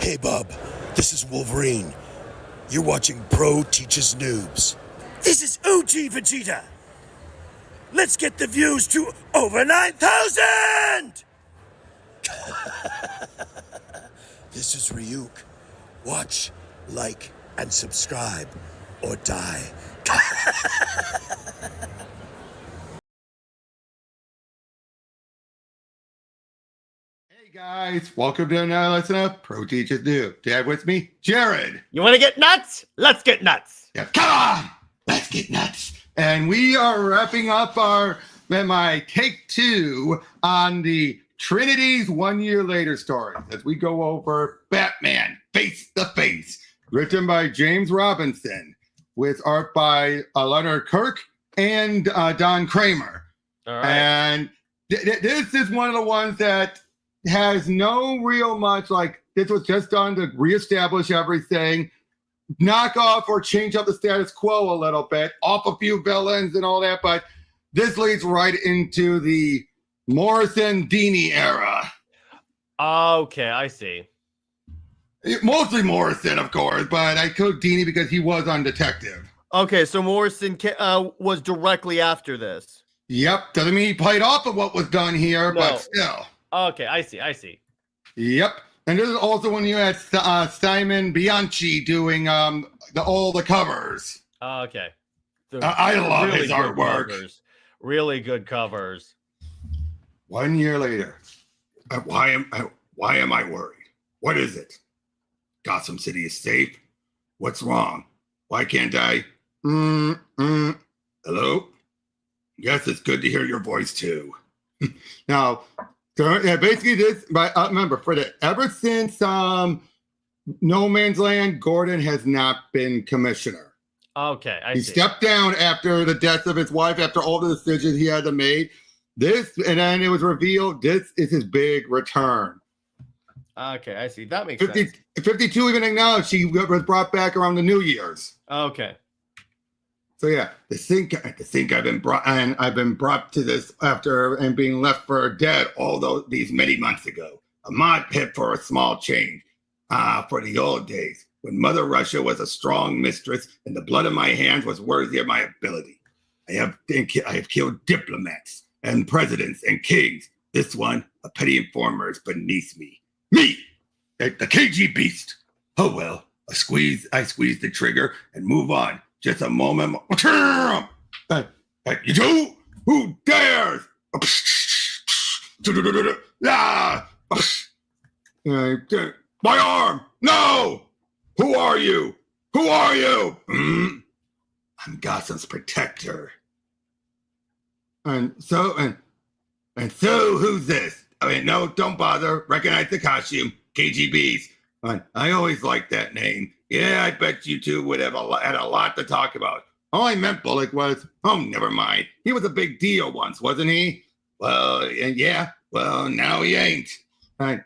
Hey, bub. This is Wolverine. You're watching Pro Teaches Noobs. This is OG Vegeta. Let's get the views to over 9,000! This is Ryuk. Watch, like, and subscribe, or die. Hey guys, welcome to another lesson of Pro Teaches Noob. Dad with me, Jared. You want to get nuts? Let's get nuts. Yeah, come on, let's get nuts. And we are wrapping up my take 2 on the Trinity's 1 year later story as we go over Batman Face to Face, written by James Robinson, with art by Leonard Kirk and Don Kramer. All right. And this is one of the ones that has no real much, like, this was just done to reestablish everything, knock off or change up the status quo a little bit, off a few villains and all that, but this leads right into the Morrison-Dini era. Okay, I see. Mostly Morrison, of course, but I killed Dini because he was on Detective. Okay, so Morrison was directly after this. Yep, doesn't mean he played off of what was done here, No. but still. Okay, I see. Yep. And this is also when you had Simon Bianchi doing all the covers. Okay. I love really his good artwork. Covers. Really good covers. 1 year later, why am I worried? What is it? Gotham City is safe. What's wrong? Why can't I? Hello? Yes, it's good to hear your voice too. Now, yeah, basically this. But remember, ever since No Man's Land, Gordon has not been commissioner. Okay, I see. He stepped down after the death of his wife, after all the decisions he had to make. And then it was revealed this is his big return. Okay, I see. That makes sense. 52 even acknowledged he was brought back around the New Year's. Okay. So yeah, the sink I've been brought to this after and being left for dead these many months ago. A mod pit for a small change. For the old days when Mother Russia was a strong mistress and the blood of my hands was worthy of my ability. I have killed diplomats and presidents and kings. This one, a petty informer, is beneath me. Me, the KG beast. Oh well, I squeeze the trigger and move on. Just a moment. You do? Who dares? My arm! No! Who are you? Who are you? I'm Gotham's protector. And so who's this? I mean, no, don't bother. Recognize the costume. KGBs. I always liked that name. Yeah, I bet you two would have had a lot to talk about. All I meant, Bullock, was, never mind. He was a big deal once, wasn't he? Well, yeah. Well, now he ain't.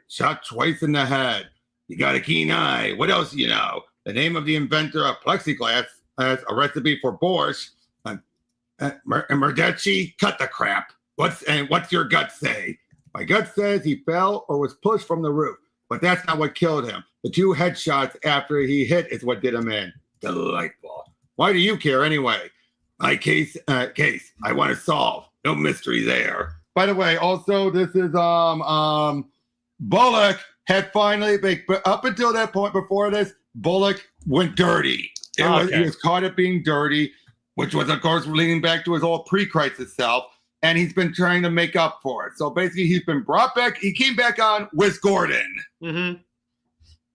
Shot twice in the head. You got a keen eye. What else do you know? The name of the inventor of plexiglass has a recipe for borscht. Merdecci, cut the crap. What's your gut say? My gut says he fell or was pushed from the roof, but that's not what killed him. The 2 headshots after he hit is what did him in. Delightful. Why do you care anyway? My case I want to solve. No mystery there. By the way, also this is Bullock had finally, but up until that point before this, Bullock went dirty. He was caught at being dirty, which was of course leading back to his old pre-crisis self. And he's been trying to make up for it. So basically, he's been brought back. He came back on with Gordon. Mm-hmm.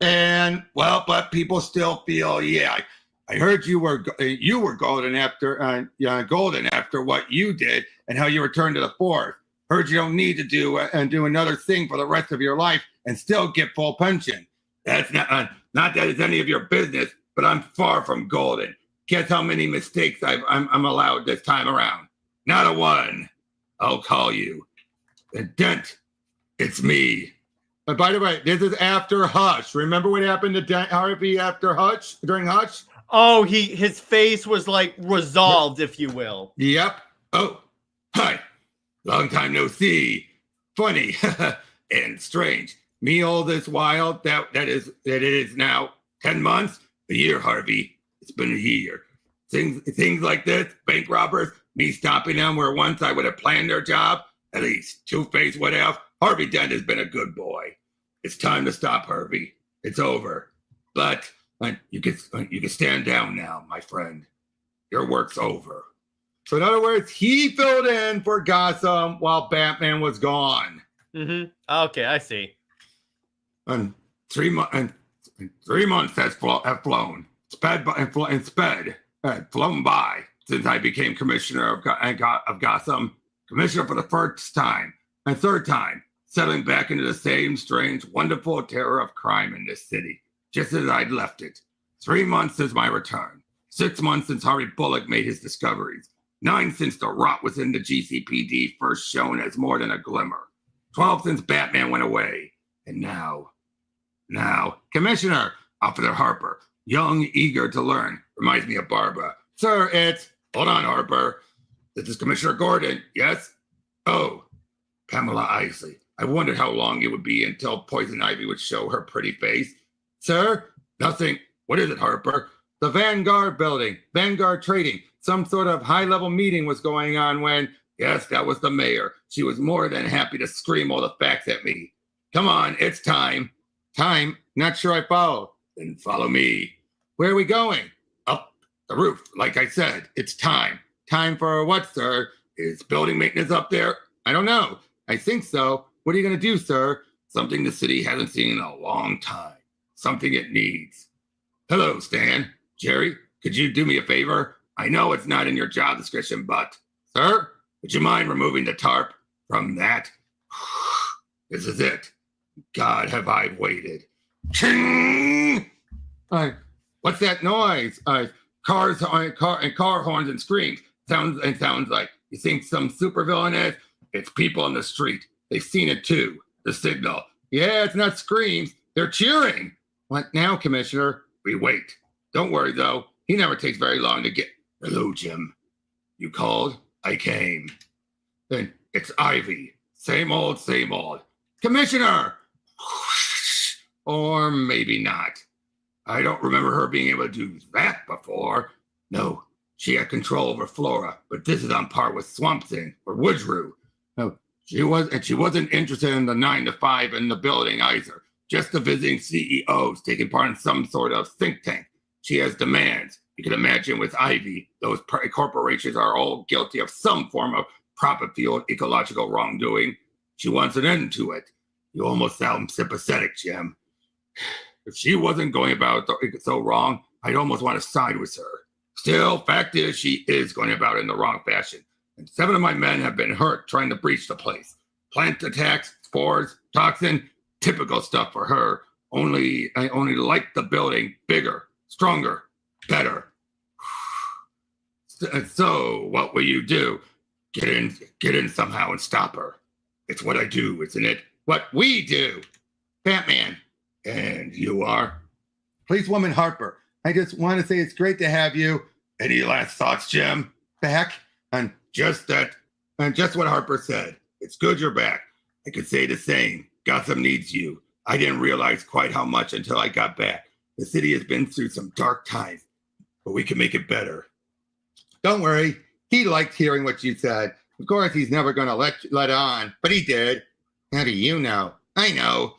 And, well, but people still feel, yeah, I heard you were golden after what you did and how you returned to the force. Heard you don't need to do another thing for the rest of your life and still get full pension. That's not that it's any of your business, but I'm far from golden. Guess how many mistakes I'm allowed this time around? Not a one. I'll call you. Dent, it's me. And by the way, this is after Hush. Remember what happened to Dent Harvey after Hush, during Hush? Oh, his face was like resolved, if you will. Yep. Oh, hi. Long time no see. Funny and strange. Me all this while, that it is now 10 months, a year, Harvey. It's been a year. Things like this, bank robbers, me stopping them where once I would have planned their job, at least Two-Face would have. Harvey Dent has been a good boy. It's time to stop, Harvey. It's over. But you can stand down now, my friend. Your work's over. So in other words, he filled in for Gotham while Batman was gone. Mm-hmm. Okay, I see. And 3 months have flown, flown by since I became commissioner of Gotham, commissioner for the first time and third time, settling back into the same strange, wonderful terror of crime in this city, just as I'd left it. 3 months since my return, 6 months since Harvey Bullock made his discoveries, 9 since the rot within the GCPD first shown as more than a glimmer, 12 since Batman went away, and now, Commissioner Officer Harper, young, eager to learn, reminds me of Barbara. Sir, hold on, Harper. This is Commissioner Gordon, yes? Oh, Pamela Isley. I wondered how long it would be until Poison Ivy would show her pretty face. Sir, nothing. What is it, Harper? The Vanguard building, Vanguard Trading. Some sort of high-level meeting was going on when, yes, that was the mayor. She was more than happy to scream all the facts at me. Come on, it's time. Time? Not sure I follow. Then follow me. Where are we going? Up the roof. Like I said, it's time. Time for what, sir? Is building maintenance up there? I don't know. I think so. What are you going to do, sir? Something the city hasn't seen in a long time. Something it needs. Hello, Stan. Jerry, could you do me a favor? I know it's not in your job description, but, sir, would you mind removing the tarp from that? This is it. God, have I waited. Ching! What's that noise? Car horns and screams. Sounds like you think some supervillain is? It's people on the street. They've seen it too. The signal. Yeah, it's not screams. They're cheering. What now, Commissioner? We wait. Don't worry, though. He never takes very long to get... Hello, Jim. You called? I came. Then it's Ivy. Same old, same old. Commissioner! Or maybe not. I don't remember her being able to do that before. No, she had control over Flora, but this is on par with Swamp Thing or Woodrue. No, she wasn't interested in the 9 to 5 in the building either. Just the visiting CEOs taking part in some sort of think tank. She has demands. You can imagine with Ivy, those corporations are all guilty of some form of profit-fueled ecological wrongdoing. She wants an end to it. You almost sound sympathetic, Jim. If she wasn't going about it so wrong, I'd almost want to side with her. Still, fact is, she is going about it in the wrong fashion. And 7 of my men have been hurt trying to breach the place. Plant attacks, spores, toxin, typical stuff for her. I only like the building bigger, stronger, better. So, what will you do? Get in somehow and stop her. It's what I do, isn't it? What we do. Batman. And you are? Policewoman Harper. I just want to say it's great to have you. Any last thoughts, Jim? Back? And just what Harper said. It's good you're back. I could say the same. Gotham needs you. I didn't realize quite how much until I got back. The city has been through some dark times, but we can make it better. Don't worry. He liked hearing what you said. Of course, he's never going to let on, but he did. How do you know? I know.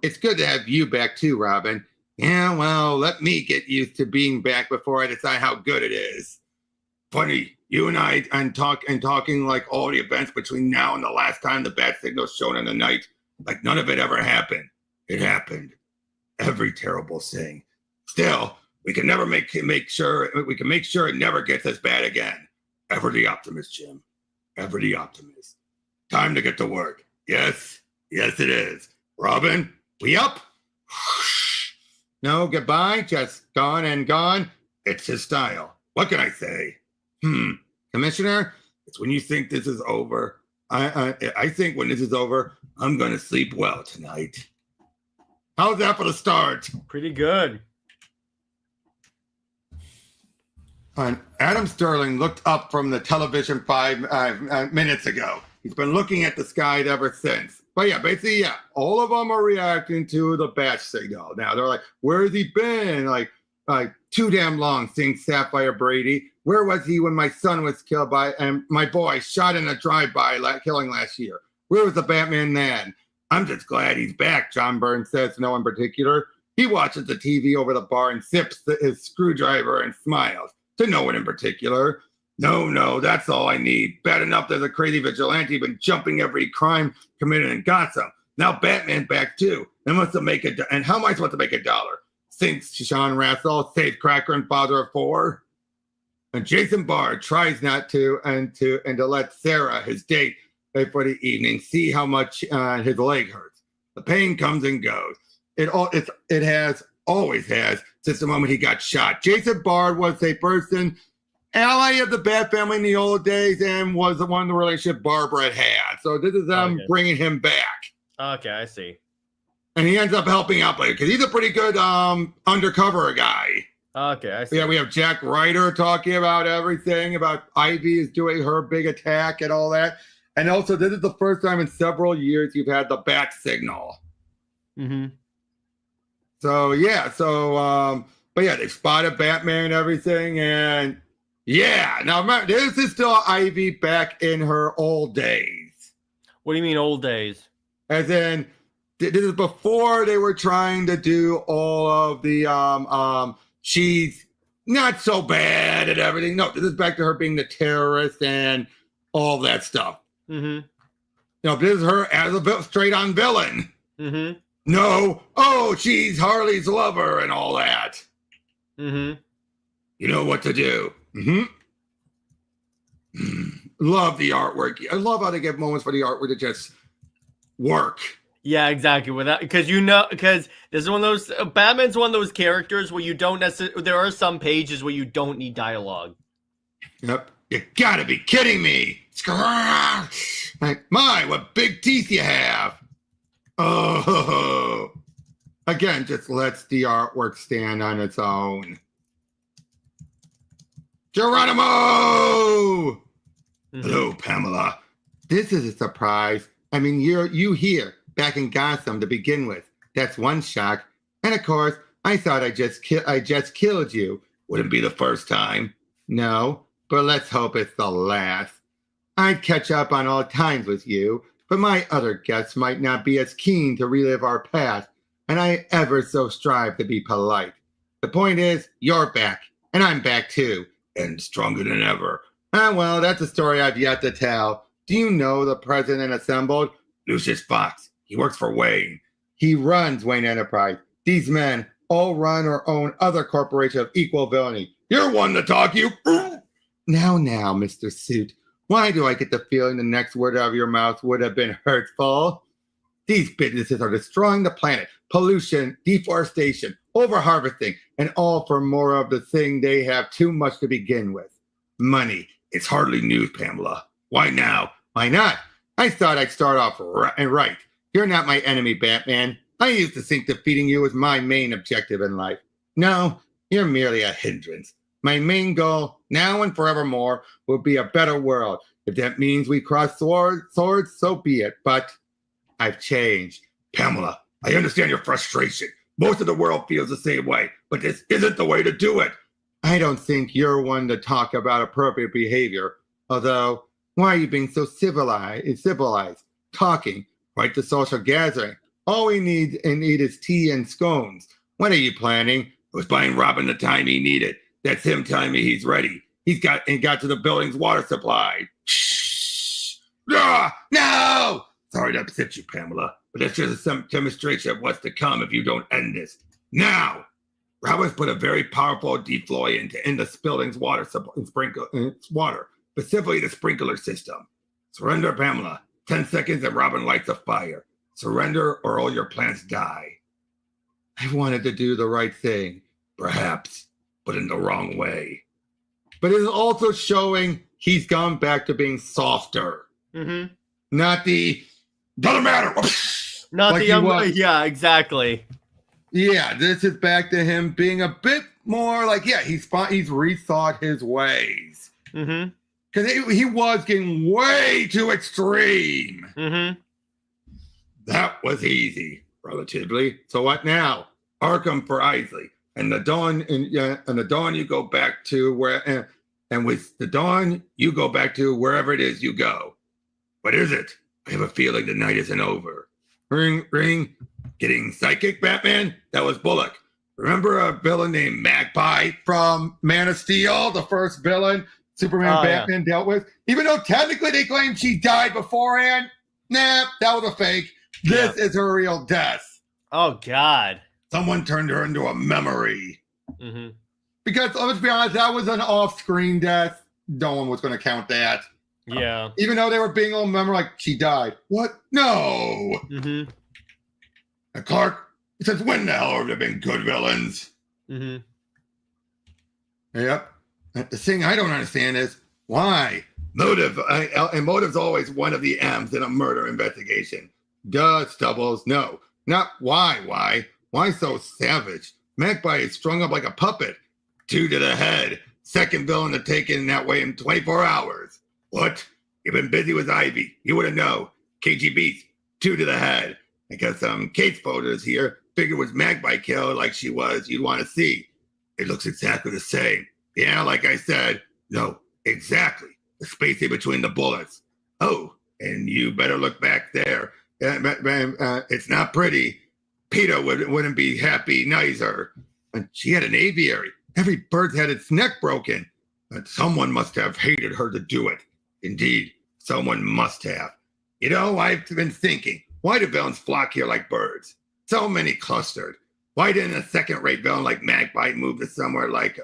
It's good to have you back too, Robin. Yeah, well, let me get used to being back before I decide how good it is. Funny, you and I talking like all the events between now and the last time the bat signal shone in the night, like none of it ever happened. It happened. Every terrible thing. Still, we can never make sure it never gets as bad again. Ever the optimist, Jim. Ever the optimist. Time to get to work. Yes, it is. Robin, we up? No, goodbye, just gone and gone. It's his style. What can I say? Commissioner, it's when you think this is over. I think when this is over, I'm going to sleep well tonight. How's that for the start? Pretty good. Adam Sterling looked up from the television 5 minutes ago. He's been looking at the sky ever since. But yeah, basically, yeah, all of them are reacting to the bat signal. Now they're like, where has he been? Like too damn long, saying Sapphire Brady. Where was he when my son was killed by, and my boy shot in a drive-by killing last year? Where was the Batman then? I'm just glad he's back, John Burns says to no one in particular. He watches the TV over the bar and sips his screwdriver and smiles. To no one in particular. No, that's all I need. Bad enough there's a crazy vigilante been jumping every crime committed in Gotham. Now Batman back too. And how am I supposed to make $1? Thinks Sean Rassel, safecracker and father of 4. And Jason Bard tries not to and to let Sarah, his date for the evening, see how much his leg hurts. The pain comes and goes. It always has since the moment he got shot. Jason Bard was a person ally of the Bat family in the old days and was the one in the relationship Barbara had. So this is them bringing him back. Okay, I see. And he ends up helping out later because he's a pretty good undercover guy. Okay, I see. Yeah, we have Jack Ryder talking about everything, about Ivy is doing her big attack and all that. And also, this is the first time in several years you've had the bat signal. Mm-hmm. So, yeah. But yeah, they spotted Batman and everything. And yeah, now remember, this is still Ivy back in her old days. What do you mean old days? As in, this is before they were trying to do all of the, she's not so bad at everything. No, this is back to her being the terrorist and all that stuff. Mm-hmm. This is her as a straight-on villain. Mm-hmm. No, she's Harley's lover and all that. Mm-hmm. You know what to do. Mm-hmm. Love the artwork. I love how they give moments for the artwork to just work. Yeah, exactly. Because this is one of those. Batman's one of those characters where you don't necessarily. There are some pages where you don't need dialogue. Yep. You gotta be kidding me. Like, my, what big teeth you have. Oh. Again, just lets the artwork stand on its own. Geronimo! Mm-hmm. Hello, Pamela. This is a surprise. I mean, you here, back in Gotham to begin with. That's one shock. And of course, I thought I just killed you. Wouldn't be the first time. No, but let's hope it's the last. I'd catch up on all times with you, but my other guests might not be as keen to relive our past, and I ever so strive to be polite. The point is, you're back, and I'm back too, and stronger than ever. Well, that's a story I've yet to tell. Do you know the president assembled? Lucius Fox. He works for Wayne. He runs Wayne Enterprise. These men all run or own other corporations of equal villainy. You're one to talk, you. Now, Mr. Suit. Why do I get the feeling the next word out of your mouth would have been hurtful? These businesses are destroying the planet. Pollution, deforestation, overharvesting, and all for more of the thing they have too much to begin with. Money. It's hardly news, Pamela. Why now? Why not? I thought I'd start off right. You're not my enemy, Batman. I used to think defeating you was my main objective in life. No, you're merely a hindrance. My main goal, now and forevermore, will be a better world. If that means we cross swords, so be it. But I've changed. Pamela, I understand your frustration. Most of the world feels the same way, but this isn't the way to do it. I don't think you're one to talk about appropriate behavior. Although, why are you being so civilized? Talking, right to social gathering. All we need is tea and scones. When are you planning? I was buying Robin the time he needed. That's him telling me he's ready. He got to the building's water supply. Shh! No! Sorry to upset you, Pamela, but that's just some demonstration of what's to come if you don't end this. Now! Robin's put a very powerful defloyant in the building's water supply, specifically the sprinkler system. Surrender, Pamela. 10 seconds and Robin lights a fire. Surrender or all your plants die. I wanted to do the right thing, perhaps, but in the wrong way. But it is also showing he's gone back to being softer. Mm-hmm. Not the, doesn't matter. Not like the, yeah, exactly. Yeah, this is back to him being a bit more like, yeah, he's rethought his ways. Mm-hmm. Because he was getting way too extreme. Mm-hmm. That was easy, relatively. So what now? Arkham for Isley. And the dawn, you go back to where, and with the dawn, you go back to wherever it is you go. What is it? I have a feeling the night isn't over. Ring, ring. Getting psychic, Batman? That was Bullock. Remember a villain named Magpie from Man of Steel, the first villain Superman and Batman dealt with? Even though technically they claim she died beforehand, nah, that was a fake. This is her real death. Oh, God. Someone turned her into a memory. Mm-hmm. Because let's be honest, that was an off-screen death. No one was going to count that. Yeah. Even though they were being all memory like she died. What? No. Mm-hmm. And Clark, since when the hell have there been good villains? Mm-hmm. Yep. And the thing I don't understand is why? Motive. And motive's always one of the M's in a murder investigation. Duh, Stubbles. No. Not why. Why? Why so savage? Magpie is strung up like a puppet. 2 to the head. Second villain to take in that way in 24 hours. What? You've been busy with Ivy. You wouldn't know. KGB's 2 to the head. I got some case photos here. Figure was Magpie killed like she was. You'd want to see. It looks exactly the same. Yeah, like I said. No, exactly. The space in between the bullets. Oh, and you better look back there. It's not pretty. Peter wouldn't be happy neither. And she had an aviary. Every bird had its neck broken. And someone must have hated her to do it. Indeed, someone must have. You know, I've been thinking, why do villains flock here like birds? So many clustered. Why didn't a second-rate villain like Magpie move to somewhere like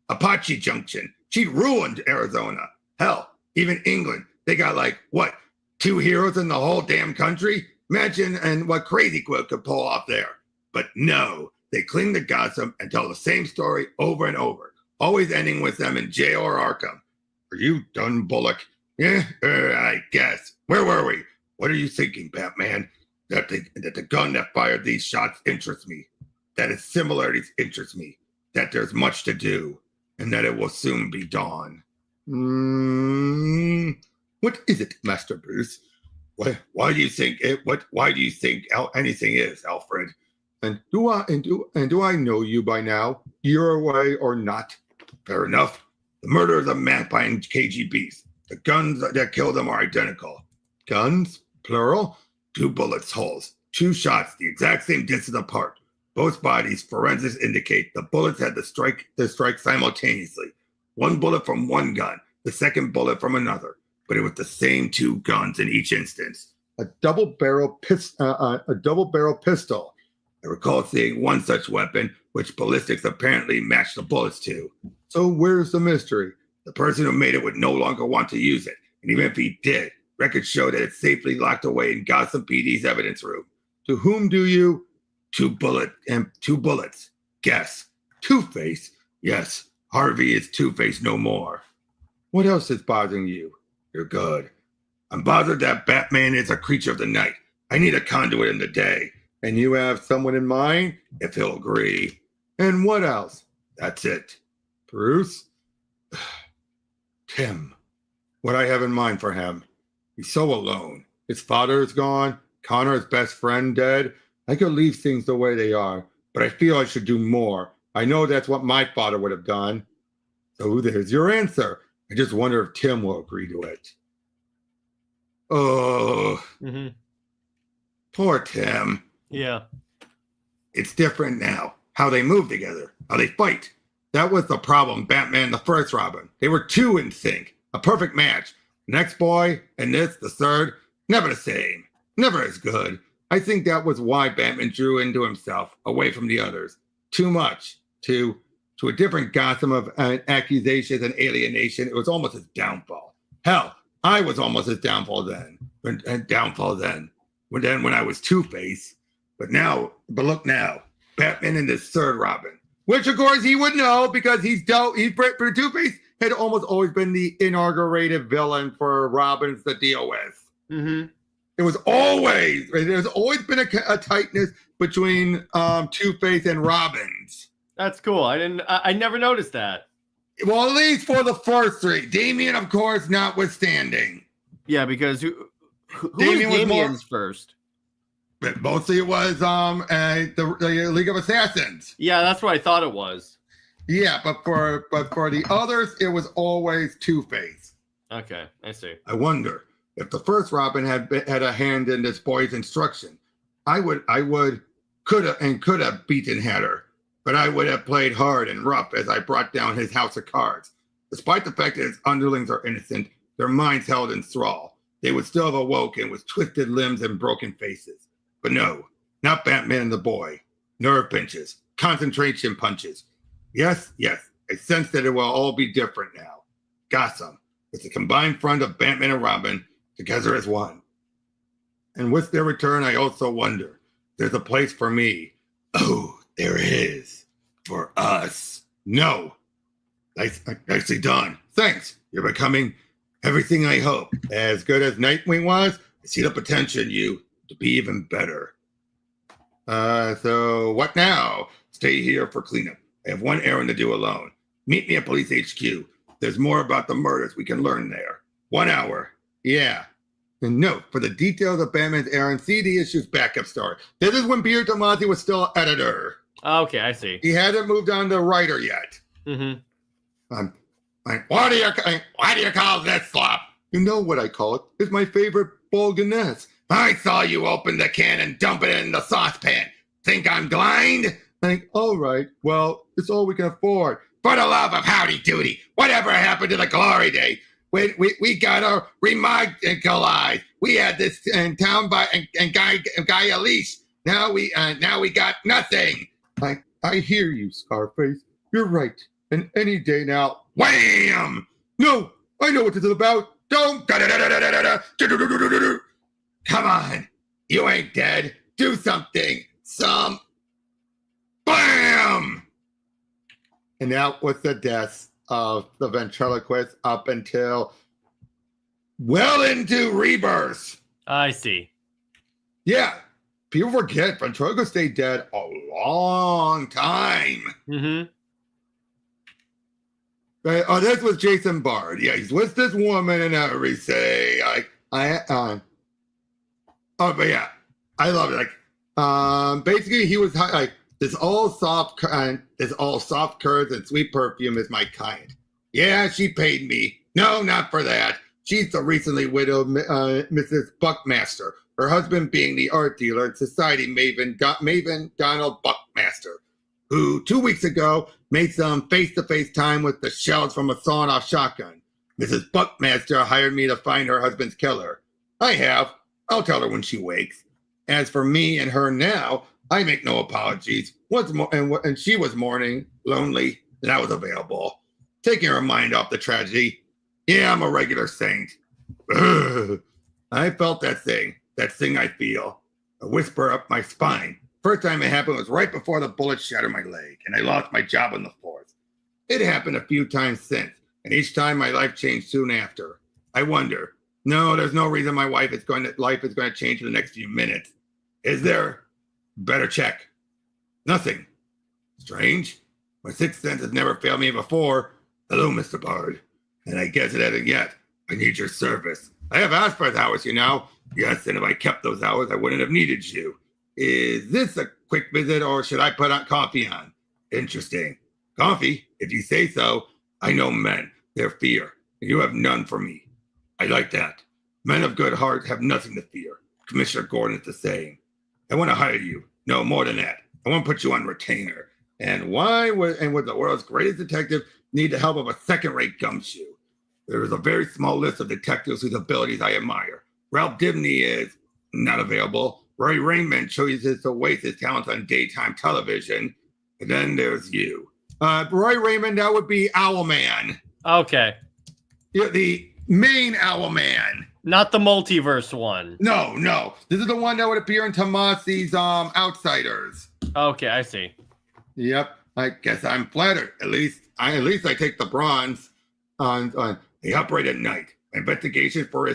Apache Junction? She'd ruined Arizona. Hell, even England. They got 2 heroes in the whole damn country? Imagine and what Crazy Quilt could pull off there. But no, they cling to Gotham and tell the same story over and over, always ending with them in jail or Arkham. Are you done, Bullock? Yeah, I guess. Where were we? What are you thinking, Batman? That the gun that fired these shots interests me. That its similarities interest me. That there's much to do. And that it will soon be dawn. What is it, Master Bruce? Why do you think anything is, Alfred? And do I know you by now? You're away or not? Fair enough. The murderers of Magpie and KGBs. The guns that killed them are identical. Guns, plural. 2 bullets holes. 2 shots, the exact same distance apart. Both bodies, forensics indicate the bullets had to strike simultaneously. 1 bullet from one gun, the second bullet from another. But it was the same 2 guns in each instance. A double barrel pistol. I recall seeing one such weapon, which ballistics apparently matched the bullets to. So where's the mystery? The person who made it would no longer want to use it, and even if he did, records show that it's safely locked away in Gotham PD's evidence room. To whom do you? 2 bullets. Guess. Two-Face? Yes, Harvey is Two-Face no more. What else is bothering you? You're good. I'm bothered that Batman is a creature of the night. I need a conduit in the day. And you have someone in mind? If he'll agree. And what else? That's it. Bruce? Tim. What I have in mind for him. He's so alone. His father is gone. Connor, his best friend, dead. I could leave things the way they are, but I feel I should do more. I know that's what my father would have done. So there's your answer. I just wonder if Tim will agree to it. Oh, Poor Tim. Yeah. It's different now. How they move together, how they fight. That was the problem. Batman, the first Robin. They were 2 in sync. A perfect match. Next boy and this, the third, never the same. Never as good. I think that was why Batman drew into himself, away from the others. Too much. To a different Gotham of accusations and alienation. It was almost his downfall. Hell, I was almost his downfall then. When I was Two-Face. But look now. Batman and this third Robin. Which, of course, he would know because for Two-Face had almost always been the inaugurated villain for Robins to deal with. Mm-hmm. There's always been a tightness between Two-Face and Robins. That's cool. I never noticed that. Well, at least for the first three. Damien, of course, notwithstanding. Yeah, because who Damien was Damien's first? But mostly it was the League of Assassins. Yeah, that's what I thought it was. Yeah, but for the others, it was always Two-Face. Okay, I see. I wonder if the first Robin had a hand in this boy's instruction. I could have beaten Hatter, but I would have played hard and rough as I brought down his house of cards. Despite the fact that his underlings are innocent, their minds held in thrall. They would still have awoken with twisted limbs and broken faces. But no, not Batman and the boy. Nerve pinches, concentration punches. Yes, I sense that it will all be different now. Gotham, with the combined front of Batman and Robin, together as one. And with their return, I also wonder, there's a place for me. Oh, there is. For us. No. Nicely done. Thanks. You're becoming everything I hope. As good as Nightwing was, I see the potential in you to be even better. So what now? Stay here for cleanup. I have one errand to do alone. Meet me at Police HQ. There's more about the murders we can learn there. 1 hour. Yeah. And note, for the details of Batman's errand, see the issue's backup story. This is when Peter Tomasi was still editor. Okay, I see. He hadn't moved on to writer yet. Mm-hmm. Why do you call this slop? You know what I call it. It's my favorite Bolganess. I saw you open the can and dump it in the saucepan. Think I'm blind? All right, well, it's all we can afford. For the love of howdy doody, whatever happened to the glory day? We gotta remodelize. We had this in town and Guy Elise. Now we got nothing. I hear you, Scarface. You're right. And any day now, wham! No, I know what this is about. Don't. Come on, you ain't dead. Do something. Bam! And that was the deaths of the ventriloquist up until well into Rebirth. I see. Yeah. People forget ventriloquist stayed dead a long time. Mm-hmm. This was Jason Bard. Yeah, he's with this woman and everything. But yeah, I love it. Basically, he was like, this all soft curds and sweet perfume is my kind. Yeah, she paid me. No, not for that. She's the recently widowed Mrs. Buckmaster, her husband being the art dealer and society maven Donald Buckmaster, who 2 weeks ago made some face-to-face time with the shells from a sawn-off shotgun. Mrs. Buckmaster hired me to find her husband's killer. I have. I'll tell her when she wakes. As for me and her now, I make no apologies. And she was mourning, lonely, and I was available. Taking her mind off the tragedy. Yeah, I'm a regular saint. Ugh. I felt that thing I feel. A whisper up my spine. First time it happened was right before the bullet shattered my leg, and I lost my job on the force. It happened a few times since, and each time my life changed soon after. I wonder, no, there's no reason my life is going to change in the next few minutes. Is there? Better check. Nothing. Strange. My sixth sense has never failed me before. Hello, Mr. Bard. And I guess it hasn't yet. I need your service. I have Asper's hours, you know. Yes, and if I kept those hours, I wouldn't have needed you. Is this a quick visit, or should I put on coffee on? Interesting. Coffee, if you say so. I know men, their fear. You have none for me. I like that. Men of good heart have nothing to fear. Commissioner Gordon is the same. I want to hire you. No, more than that. I want to put you on retainer. And would the world's greatest detective need the help of a second-rate gumshoe? There is a very small list of detectives whose abilities I admire. Ralph Dibny is not available. Roy Raymond chooses to waste his talents on daytime television. And then there's you. Roy Raymond, that would be Owlman. Okay. Yeah, the main Owlman. Not the multiverse one. No. This is the one that would appear in Tomasi's Outsiders. Okay, I see. Yep. I guess I'm flattered. At least I take the bronze on they operate at night. Investigation, for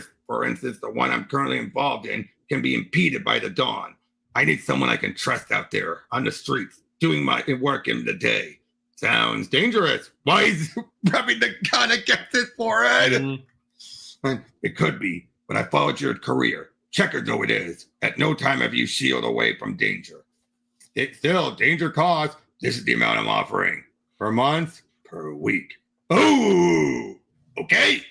instance, the one I'm currently involved in, can be impeded by the dawn. I need someone I can trust out there on the streets, doing my work in the day. Sounds dangerous. Why is rubbing the gun against his forehead? It could be, but I followed your career. Checkered though it is, at no time have you shielded away from danger. It's still danger caused. This is the amount I'm offering. Per month, per week. Oh, okay.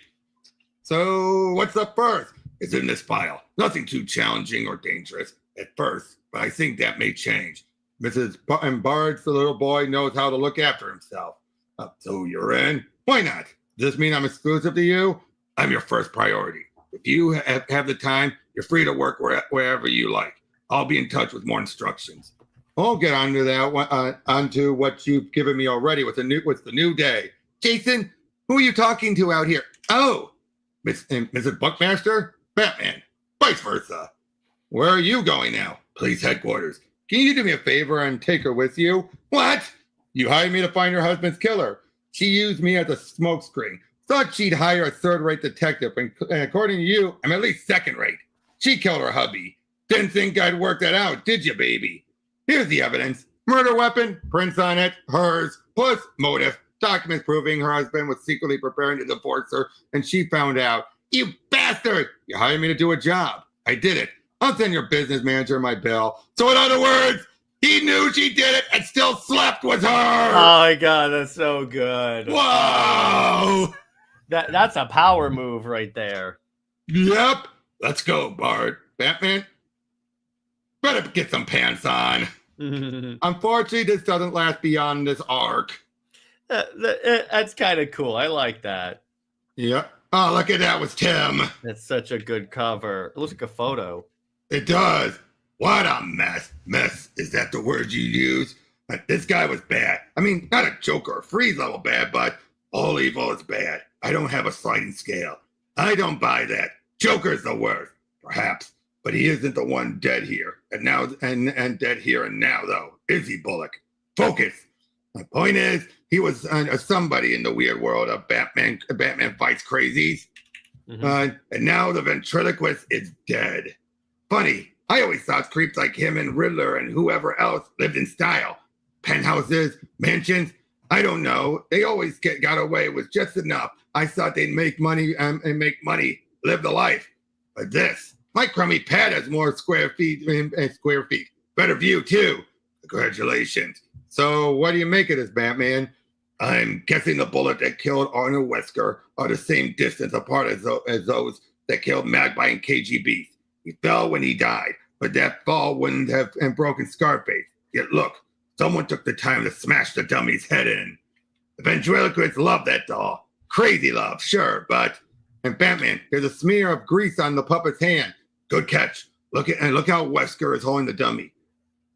So what's up first? It's in this file. Nothing too challenging or dangerous at first, but I think that may change. Mrs. Bard's the little boy knows how to look after himself. So you're in? Why not? Does this mean I'm exclusive to you? I'm your first priority. If you have the time, you're free to work wherever you like. I'll be in touch with more instructions. I'll get onto that onto what you've given me already. What's the new day? Jason, who are you talking to out here? Oh, Mrs. Buckmaster? Batman. Vice versa. Where are you going now? Police headquarters. Can you do me a favor and take her with you? What? You hired me to find your husband's killer. She used me as a smokescreen. Thought she'd hire a third-rate detective, and according to you, I'm at least second-rate. She killed her hubby. Didn't think I'd work that out, did you, baby? Here's the evidence. Murder weapon, prints on it, hers, plus motive, documents proving her husband was secretly preparing to divorce her, and she found out. You bastard! You hired me to do a job. I did it. I'll send your business manager my bill. So in other words, he knew she did it and still slept with her! Oh my god, that's so good. Whoa! That's a power move right there. Yep. Let's go, Bart. Batman, better get some pants on. Unfortunately, this doesn't last beyond this arc. That's kind of cool. I like that. Yep. Oh, look at that with Tim. That's such a good cover. It looks like a photo. It does. What a mess. Mess, is that the word you use? This guy was bad. I mean, not a Joker or Freeze level bad, but all evil is bad. I don't have a sliding scale. I don't buy that. Joker's the worst, perhaps, but he isn't the one dead here and now and dead here and now, though. Is he, Bullock? Focus. My point is, he was somebody in the weird world of Batman fights crazies. And now the ventriloquist is dead. Funny, I always thought creeps like him and Riddler and whoever else lived in style. Penthouses, mansions, I don't know. They always got away with just enough. I thought they'd make money live the life. But this, my crummy pad has more square feet. Better view, too. Congratulations. So what do you make of this, Batman? I'm guessing the bullet that killed Arnold Wesker are the same distance apart as those that killed Magpie and KGB. He fell when he died, but that fall wouldn't have broken Scarface. Yet look, someone took the time to smash the dummy's head in. The ventriloquists love that doll. Crazy love, sure, but... And Batman, there's a smear of grease on the puppet's hand. Good catch. Look how Wesker is holding the dummy.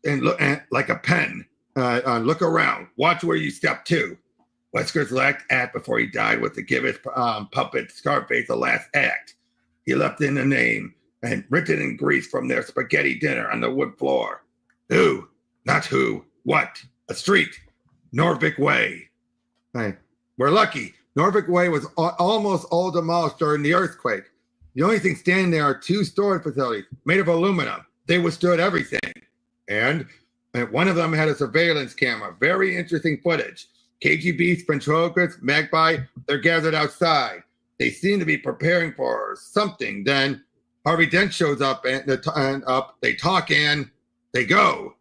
And look like a pen. Look around. Watch where you step to. Wesker's last act before he died was to give his puppet Scarface a last act. He left in a name and written in grease from their spaghetti dinner on the wood floor. Who? Not who. What? A street. Norfolk Way. We're lucky. Norfolk Way was almost all demolished during the earthquake. The only thing standing there are two storage facilities made of aluminum. They withstood everything. And one of them had a surveillance camera. Very interesting footage. KGB's ventriloquists, Magpie, they're gathered outside. They seem to be preparing for something. Then Harvey Dent shows up and they talk and they go.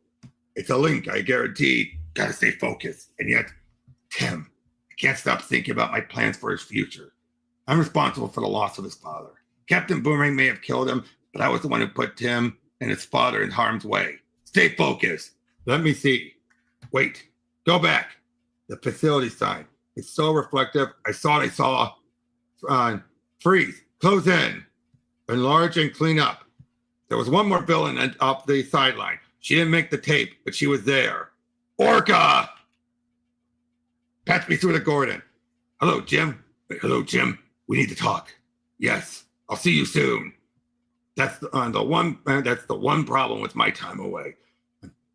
It's a link, I guarantee. Gotta stay focused. And yet, Tim, I can't stop thinking about my plans for his future. I'm responsible for the loss of his father. Captain Boomerang may have killed him, but I was the one who put Tim and his father in harm's way. Stay focused. Let me see. Wait. Go back. The facility sign. It's so reflective. I saw. Freeze. Close in. Enlarge and clean up. There was one more villain off the sideline. She didn't make the tape, but she was there. Orca! Patch me through to Gordon. Hello, Jim. Hello, Jim. We need to talk. Yes. I'll see you soon. That's the one problem with my time away.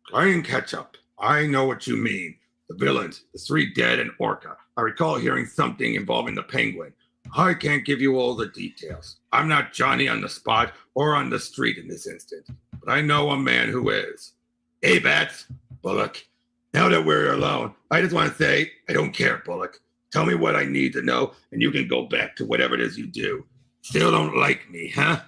Playing catch up. I know what you mean. The villains, the three dead, and Orca. I recall hearing something involving the Penguin. I can't give you all the details. I'm not Johnny on the spot or on the street in this instance, but I know a man who is. Hey, Bats. Bullock. Now that we're alone, I just want to say, I don't care, Bullock. Tell me what I need to know, and you can go back to whatever it is you do. Still don't like me, huh?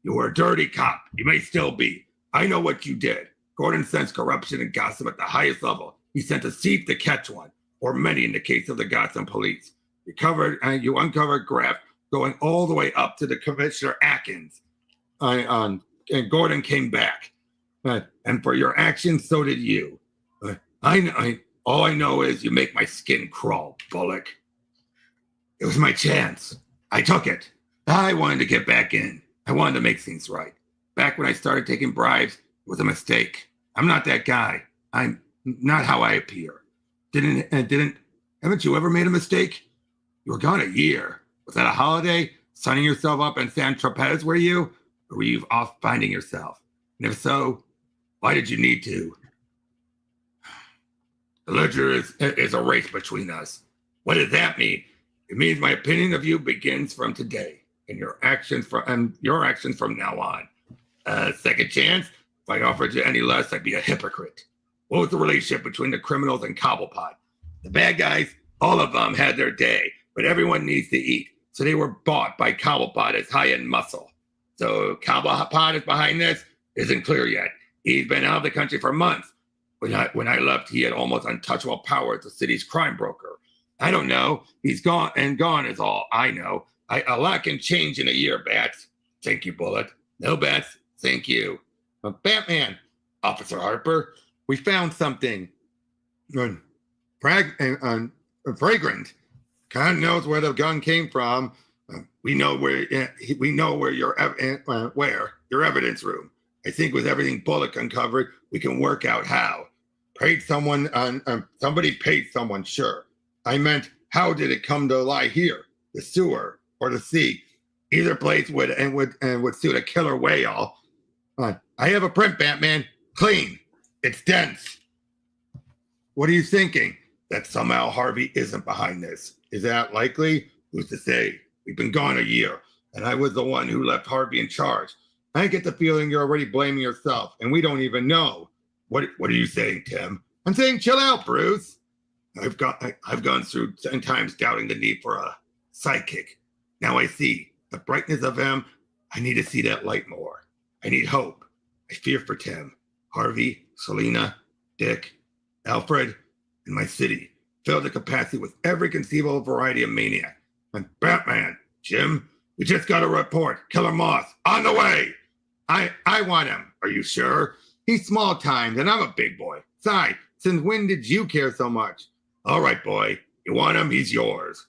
You were a dirty cop. You may still be. I know what you did. Gordon sensed corruption and gossip at the highest level. He sent a thief to catch one, or many in the case of the Gotham police. You uncovered graft going all the way up to the Commissioner Atkins. And Gordon came back. And for your actions, so did you. All I know is you make my skin crawl, Bullock. It was my chance. I took it. I wanted to get back in. I wanted to make things right. Back when I started taking bribes, it was a mistake. I'm not that guy. I'm not how I appear. Haven't you ever made a mistake? You were gone a year. Was that a holiday? Sunning yourself up in San Tropez, were you? Or were you off finding yourself? And if so, why did you need to? The ledger is a race between us. What does that mean? It means my opinion of you begins from today, and your actions from now on. Second chance, if I offered you any less, I'd be a hypocrite. What was the relationship between the criminals and Cobblepot? The bad guys, all of them had their day, but everyone needs to eat, so they were bought by Cobblepot as high-end muscle. So Cobblepot is behind this? Isn't clear yet. He's been out of the country for months. When I left, he had almost untouchable power as the city's crime broker. I don't know. He's gone, and gone is all I know. A lot can change in a year, Bats. Thank you, Bullet. No, Bats. Thank you. Batman, Officer Harper, we found something. Fragrant. God knows where the gun came from. We know where your evidence room. I think with everything Bullock uncovered, we can work out how. Somebody paid someone, sure. I meant, how did it come to lie here? The sewer or the sea? Either place would suit a killer whale. I have a print, Batman. Clean. It's dense. What are you thinking? That somehow Harvey isn't behind this. Is that likely? Who's to say? We've been gone a year, and I was the one who left Harvey in charge. I get the feeling you're already blaming yourself, and we don't even know. What are you saying, Tim? I'm saying chill out, Bruce. I've gone through 10 times doubting the need for a sidekick. Now I see the brightness of him. I need to see that light more. I need hope. I fear for Tim, Harvey, Selena, Dick, Alfred, and my city. Filled to capacity with every conceivable variety of maniac. And Batman, Jim, we just got a report. Killer Moss, on the way. I want him. Are you sure? He's small time, and I'm a big boy. Besides, since when did you care so much? All right, boy. You want him? He's yours.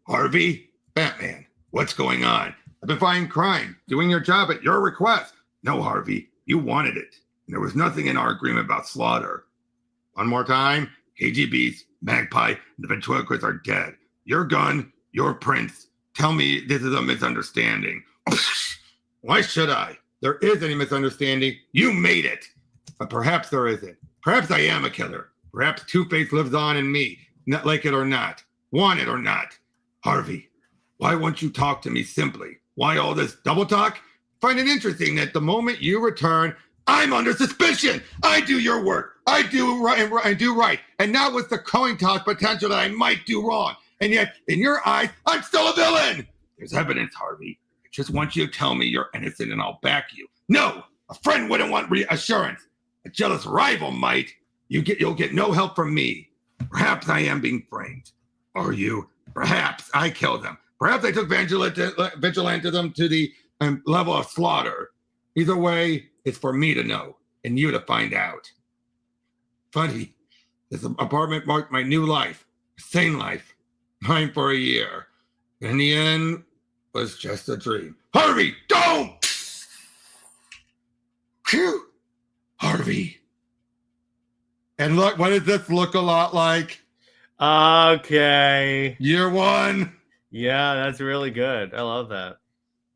Harvey, Batman, what's going on? I've been fighting crime, doing your job at your request. No, Harvey, you wanted it. And there was nothing in our agreement about slaughter. One more time. KGBs, Magpie, and the ventriloquists are dead. Your gun, your prince. Tell me this is a misunderstanding. Why should I? There is any misunderstanding. You made it. But perhaps there isn't. Perhaps I am a killer. Perhaps Two-Face lives on in me, not like it or not, want it or not. Harvey, why won't you talk to me simply? Why all this double talk? Find it interesting that the moment you return, I'm under suspicion. I do your work. I do right. And now with the coin toss potential that I might do wrong. And yet, in your eyes, I'm still a villain. There's evidence, Harvey. I just want you to tell me you're innocent and I'll back you. No, a friend wouldn't want reassurance. A jealous rival might. You'll get no help from me. Perhaps I am being framed. Are you? Perhaps I killed them. Perhaps I took vigilantism to the level of slaughter. Either way, it's for me to know and you to find out. Funny, this apartment marked my new life, a sane life, mine for a year. In the end, was just a dream. Harvey, don't! Phew! Harvey. And look, what does this look a lot like? Okay. Year one. Yeah, that's really good. I love that.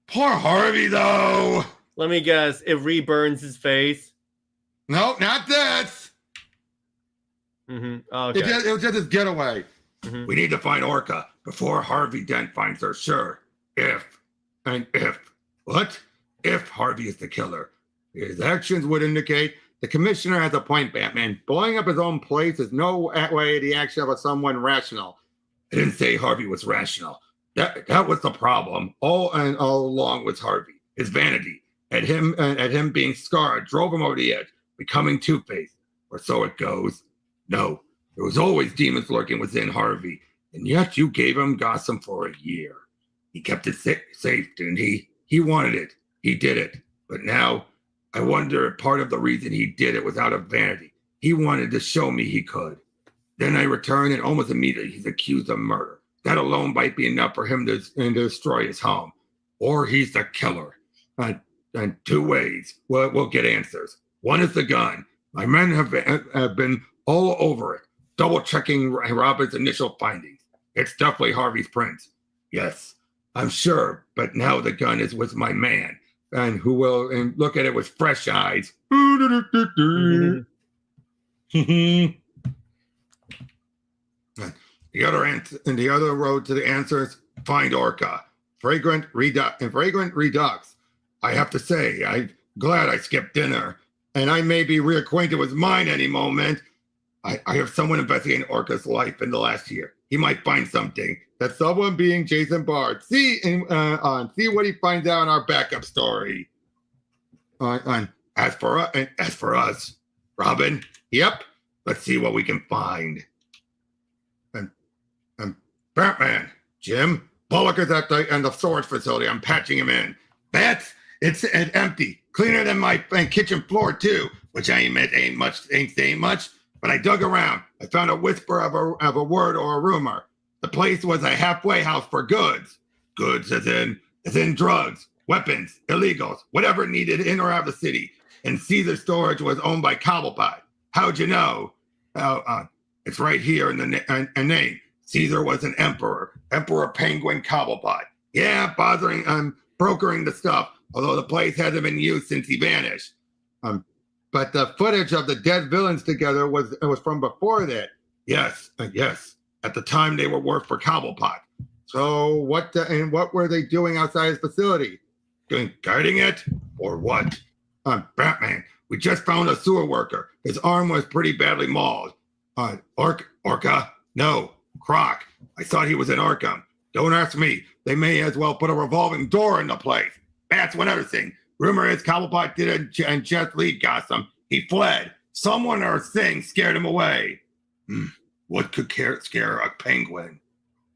Poor Harvey, though. Let me guess. It reburns his face. No, not this. Mm-hmm. Okay. It was just his getaway. Mm-hmm. We need to find Orca before Harvey Dent finds her, sure. If Harvey is the killer, His actions would indicate the commissioner has a point, Batman. Blowing up his own place is no way the action of someone rational. I didn't say Harvey was rational. That was the problem. All along was Harvey. His vanity at him being scarred drove him over the edge, becoming Two-Face, or so it goes. No, there was always demons lurking within Harvey, and yet you gave him Gotham for a year. He kept it safe, didn't he? He wanted it. He did it. But now, I wonder if part of the reason he did it was out of vanity. He wanted to show me he could. Then I returned, and almost immediately he's accused of murder. That alone might be enough for him to destroy his home. Or he's the killer. And two ways. We'll get answers. One is the gun. My men have been all over it, double-checking Robin's initial findings. It's definitely Harvey's print. Yes, I'm sure, but now the gun is with my man, and who will look at it with fresh eyes. The other road to the answers, find Orca. Fragrant Redux. I have to say, I'm glad I skipped dinner, and I may be reacquainted with mine any moment. I have someone investigating Orca's life in the last year. He might find something. That someone being Jason Bard. See what he finds out in our backup story. As for us, Robin. Yep. Let's see what we can find. And Batman, Jim, Bullock is at the storage facility. I'm patching him in. It's empty, cleaner than my kitchen floor too. Which I admit ain't saying much. But I dug around. I found a whisper of a word or a rumor. The place was a halfway house for goods. Goods as in drugs, weapons, illegals, whatever needed in or out of the city. And Caesar's storage was owned by Cobblepot. How'd you know? It's right here in the name. Caesar was an emperor. Emperor Penguin Cobblepot. Yeah, brokering the stuff, although the place hasn't been used since he vanished. But the footage of the dead villains together was from before that. Yes. At the time, they were work for Cobblepot. So what were they doing outside his facility? Guarding it or what? Batman, we just found a sewer worker. His arm was pretty badly mauled. Orca? No, Croc. I thought he was in Arkham. Don't ask me. They may as well put a revolving door in the place. That's one other thing. Rumor is Cobblepot didn't just leave Gotham. He fled. Someone or thing scared him away. What could scare a penguin?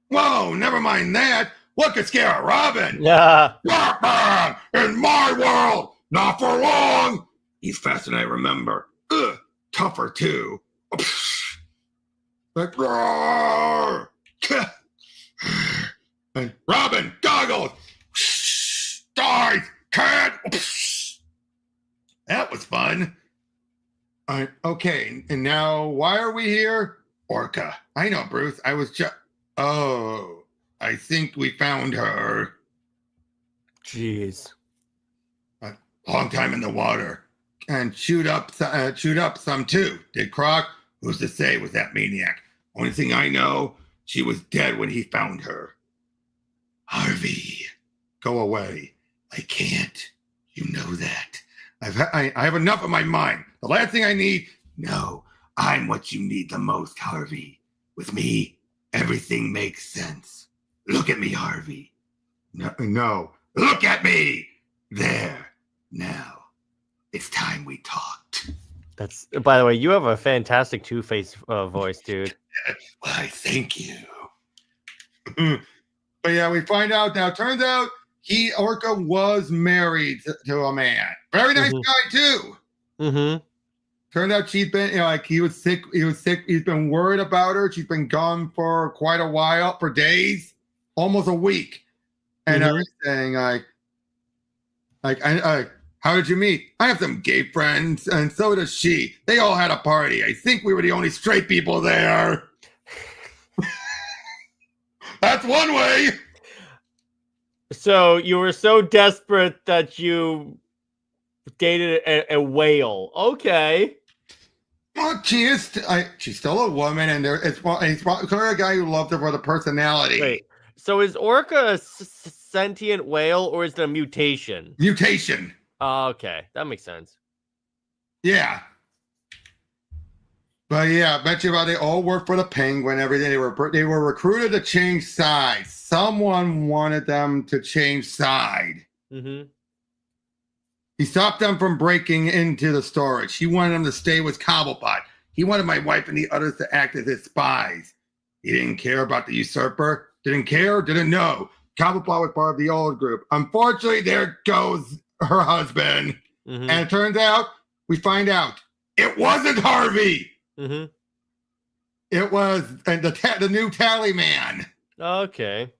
Whoa, never mind that. What could scare a robin? Yeah. Batman, in my world, not for long. He's faster than I remember. Tougher too. Like, and Robin, goggles. Dive, cat. That was fun. Okay, and now why are we here? Orca. I know, Bruce. I was just... Oh, I think we found her. Jeez. A long time in the water. And chewed up some too. Did Croc? Who's to say was that maniac? Only thing I know, she was dead when he found her. Harvey, go away. I can't. You know that. I have enough of my mind. The last thing I need... No, I'm what you need the most, Harvey. With me, everything makes sense. Look at me, Harvey. No. Look at me! There. Now. It's time we talked. That's, by the way, you have a fantastic Two-Face voice, dude. Why, thank you. But yeah, we find out now. Turns out Orca was married to a man. Very nice guy too. Mm-hmm. Turned out she'd been, he was sick. He's been worried about her. She's been gone for quite a while, for days, almost a week, and everything. How did you meet? I have some gay friends, and so does she. They all had a party. I think we were the only straight people there. That's one way. So you were so desperate that you dated a whale. Okay. Well, she's still a woman, and it's clearly a guy who loved her for the personality. Wait, so is Orca a sentient whale, or is it a mutation? Mutation. Oh, okay, that makes sense. Yeah. But yeah, I bet you about they all worked for the Penguin. Everything they were recruited to change sides. Someone wanted them to change side. Mm-hmm. He stopped them from breaking into the storage. He wanted them to stay with Cobblepot. He wanted my wife and the others to act as his spies. He didn't care about the usurper. Didn't care. Didn't know. Cobblepot was part of the old group. Unfortunately, there goes her husband. Mm-hmm. And it turns out, we find out, it wasn't Harvey. Mm-hmm. It was the new tally man. Okay.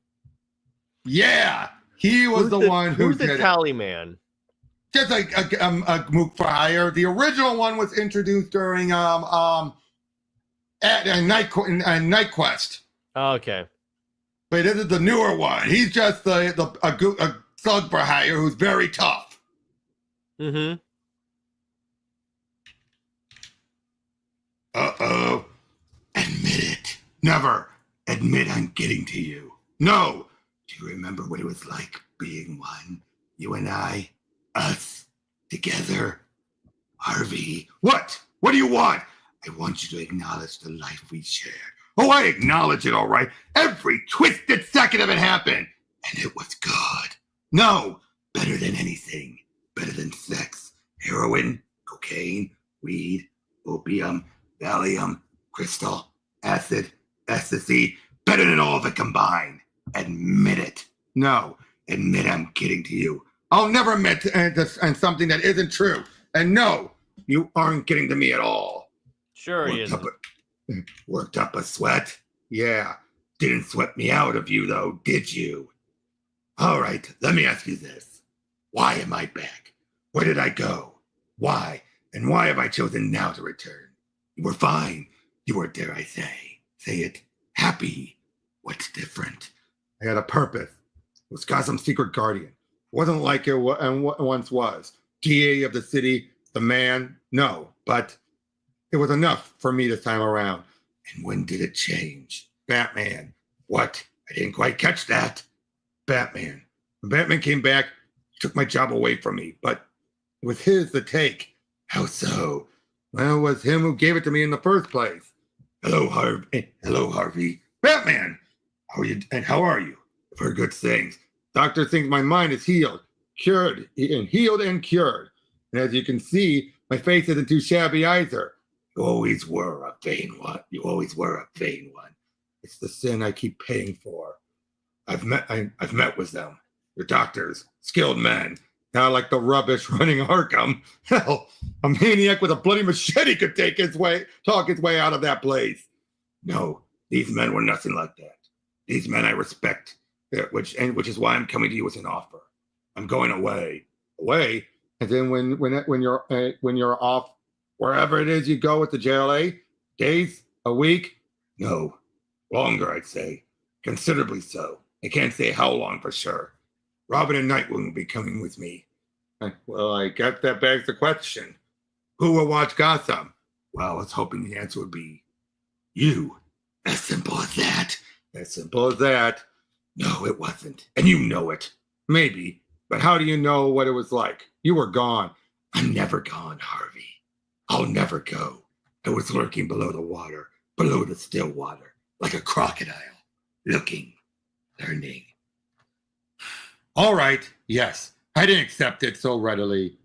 Yeah, he was the one who who's did the tally man? Just like a mook for hire. The original one was introduced during at Night Quest. Okay. But this is the newer one. He's just a thug for hire who's very tough. Mm-hmm. Uh-oh. Admit it. Never admit I'm getting to you. No. Do you remember what it was like being one? You and I, us, together. Harvey. What? What do you want? I want you to acknowledge the life we shared. Oh, I acknowledge it, all right. Every twisted second of it happened. And it was good. No. Better than anything. Better than sex, heroin, cocaine, weed, opium, Valium, crystal, acid, ecstasy, better than all of it combined. Admit it. No, admit I'm kidding to you. I'll never admit and something that isn't true. And no, you aren't getting to me at all. Sure he isn't. Worked up a sweat? Yeah. Didn't sweat me out of you, though, did you? All right, let me ask you this. Why am I back? Where did I go? Why? And why have I chosen now to return? You were fine. You were, dare I say it, happy. What's different? I had a purpose. It was Gotham's secret guardian. It wasn't like it once was. DA of the city, the man, no. But it was enough for me this time around. And when did it change? Batman. What? I didn't quite catch that. Batman. When Batman came back, he took my job away from me. But it was his to take. How so? Well, it was him who gave it to me in the first place. Hello, Harvey. Batman! How are you? And how are you? I've heard good things. Doctor thinks my mind is healed, cured, and healed and cured. And as you can see, my face isn't too shabby either. You always were a vain one. You always were a vain one. It's the sin I keep paying for. I've met with them. Your doctors, skilled men. Not like the rubbish running Arkham. Hell, a maniac with a bloody machete could talk his way out of that place. No, these men were nothing like that. These men I respect, which is why I'm coming to you with an offer. I'm going away, and then when you're off, wherever it is you go with the JLA, days, a week, no, longer I'd say, considerably so. I can't say how long for sure. Robin and Nightwing will be coming with me. Well, I guess that begs the question. Who will watch Gotham? Well, I was hoping the answer would be you. As simple as that. As simple as that. No, it wasn't. And you know it. Maybe. But how do you know what it was like? You were gone. I'm never gone, Harvey. I'll never go. I was lurking below the water, below the still water, like a crocodile. Looking. Learning. All right, yes. I didn't accept it so readily.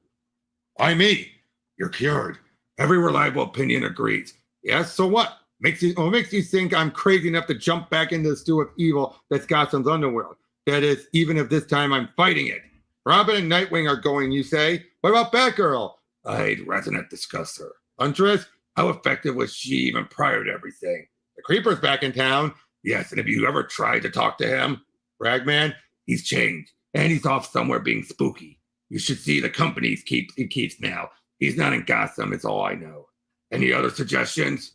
Why me? You're cured. Every reliable opinion agrees. Yes, so what? Makes you think I'm crazy enough to jump back into the stew of evil that's Gotham's underworld. That is, even if this time I'm fighting it. Robin and Nightwing are going, you say? What about Batgirl? I'd rather not discuss her. Huntress? How effective was she even prior to everything? The Creeper's back in town. Yes, and have you ever tried to talk to him? Ragman? He's changed. And he's off somewhere being spooky. You should see the company he keeps now. He's not in Gotham, it's all I know. Any other suggestions?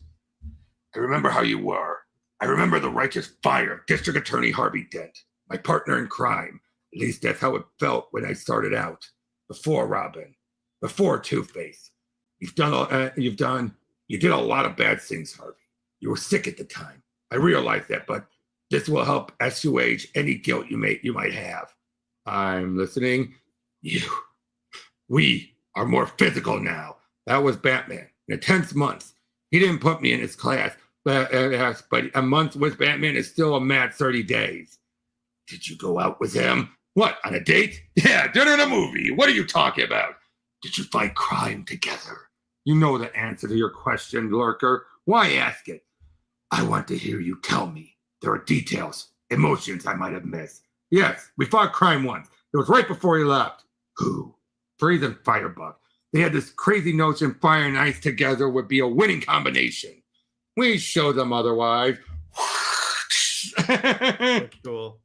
I remember how you were. I remember the righteous fire of District Attorney Harvey Dent, my partner in crime. At least that's how it felt when I started out. Before Robin. Before Two-Face. You did a lot of bad things, Harvey. You were sick at the time. I realize that, but this will help assuage any guilt you might have. I'm listening. You We are more physical now. That was Batman. In a tense month, he didn't put me in his class, but a month with Batman is still a mad 30 days. Did you go out with him? What, on a date? Yeah, dinner and a movie. What are you talking about? Did you fight crime together? You know the answer to your question, Lurker. Why ask it? I want to hear you tell me. There are details, emotions I might have missed. Yes, we fought crime once. It was right before he left. Who? Freeze and Firebug. They had this crazy notion fire and ice together would be a winning combination. We showed them otherwise. That's cool.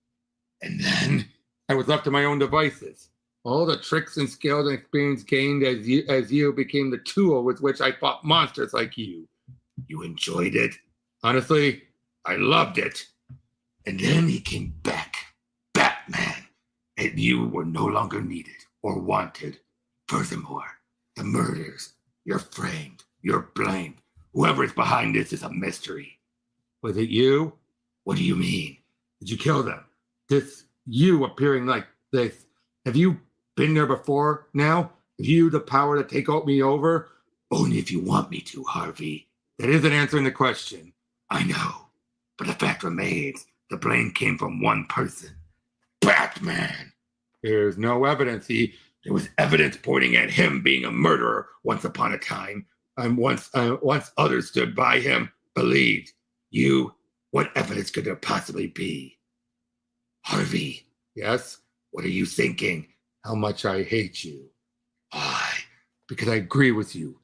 And then I was left to my own devices. All the tricks and skills and experience gained as you became the tool with which I fought monsters like you. You enjoyed it. Honestly, I loved it. And then he came back, Batman, and you were no longer needed or wanted. Furthermore, the murders, you're framed, you're blamed. Whoever is behind this is a mystery. Was it you? What do you mean? Did you kill them? This you appearing like this. Have you been there before now? Have you the power to take me over? Only if you want me to, Harvey. That isn't answering the question. I know. But the fact remains, the blame came from one person. Batman. There's no evidence. There was evidence pointing at him being a murderer once upon a time. And once others stood by him, believed. You, what evidence could there possibly be? Harvey. Yes? What are you thinking? How much I hate you. Why? Because I agree with you.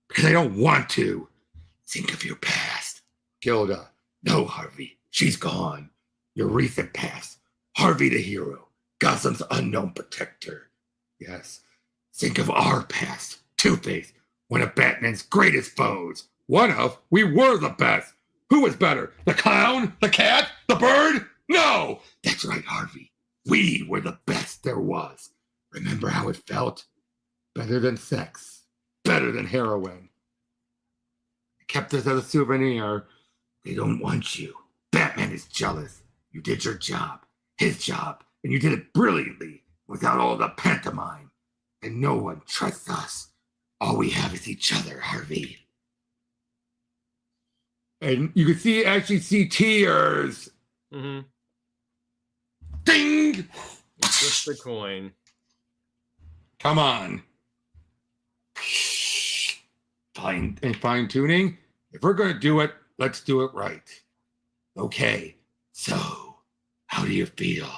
Because I don't want to. Think of your past. Gilda. No, Harvey. She's gone. Your recent past. Harvey the hero. Gotham's unknown protector. Yes. Think of our past. Two-Face. One of Batman's greatest foes. We were the best. Who was better? The clown? The cat? The bird? No! That's right, Harvey. We were the best there was. Remember how it felt? Better than sex. Better than heroin. Kept us as a souvenir. They don't want you. Batman is jealous. You did your job. His job. And you did it brilliantly. Without all the pantomime. And no one trusts us. All we have is each other, Harvey. And you can actually see tears. Mm-hmm. Ding! Just the coin. Come on. Fine tuning. If we're going to do it, let's do it right. Okay. So, how do you feel?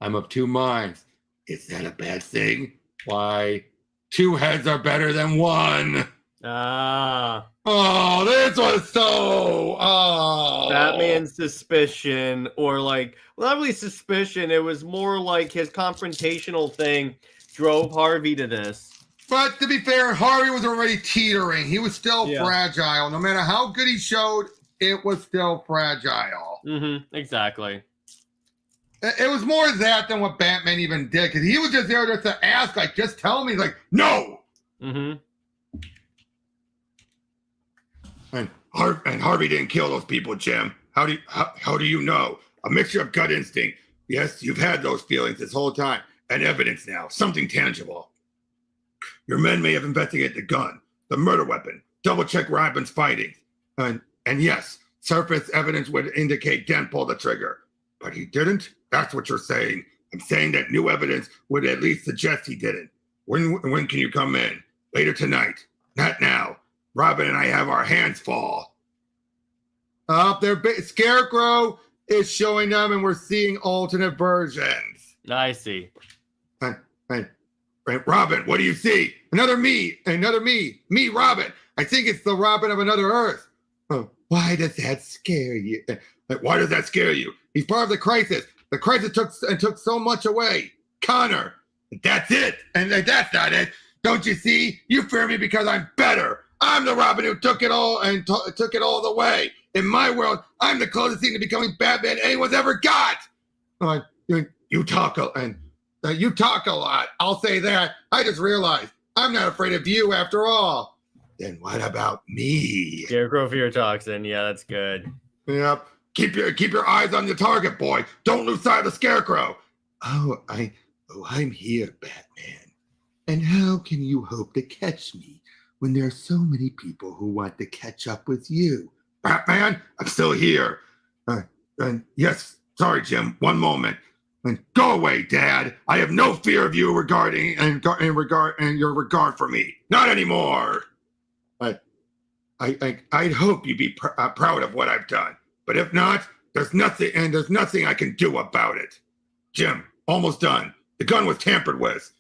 I'm of two minds. Is that a bad thing? Why, two heads are better than one. Ah. Oh, this was so. Oh. Batman's suspicion, or like, well, not really suspicion. It was more like his confrontational thing drove Harvey to this. But to be fair, Harvey was already teetering. He was still fragile. No matter how good he showed, it was still fragile. Mm-hmm. Exactly. It was more that than what Batman even did, because he was just there just to ask, like, just tell me, like, no. Mm-hmm. And Harvey didn't kill those people, Jim. How do you know? A mixture of gut instinct. Yes, you've had those feelings this whole time, and evidence now, something tangible. Your men may have investigated the gun, the murder weapon, double-check Robin's findings, and yes, surface evidence would indicate Dent pulled the trigger, but he didn't. That's what you're saying. I'm saying that new evidence would at least suggest he didn't. When can you come in? Later tonight. Not now. Robin and I have our hands full. Scarecrow is showing them, and we're seeing alternate versions. I see. Robin, what do you see? Another me, me, Robin. I think it's the Robin of another Earth. Oh, why does that scare you? Why does that scare you? He's part of the crisis. The crisis took so much away. Connor, that's it. And that's not it. Don't you see? You fear me because I'm better. I'm the Robin who took it all and took it all the way. In my world, I'm the closest thing to becoming Batman anyone's ever got. You talk a lot. I'll say that. I just realized I'm not afraid of you after all. Then what about me? Scarecrow fear toxin. Yeah, that's good. Yep. Keep your eyes on your target, boy. Don't lose sight of the Scarecrow. I'm here, Batman. And how can you hope to catch me when there are so many people who want to catch up with you? Batman, I'm still here. Yes, sorry, Jim. One moment. And go away, Dad. I have no fear of you regarding and your regard for me. Not anymore. I'd hope you'd be proud of what I've done, but if not, there's nothing I can do about it. Jim, almost done. The gun was tampered with.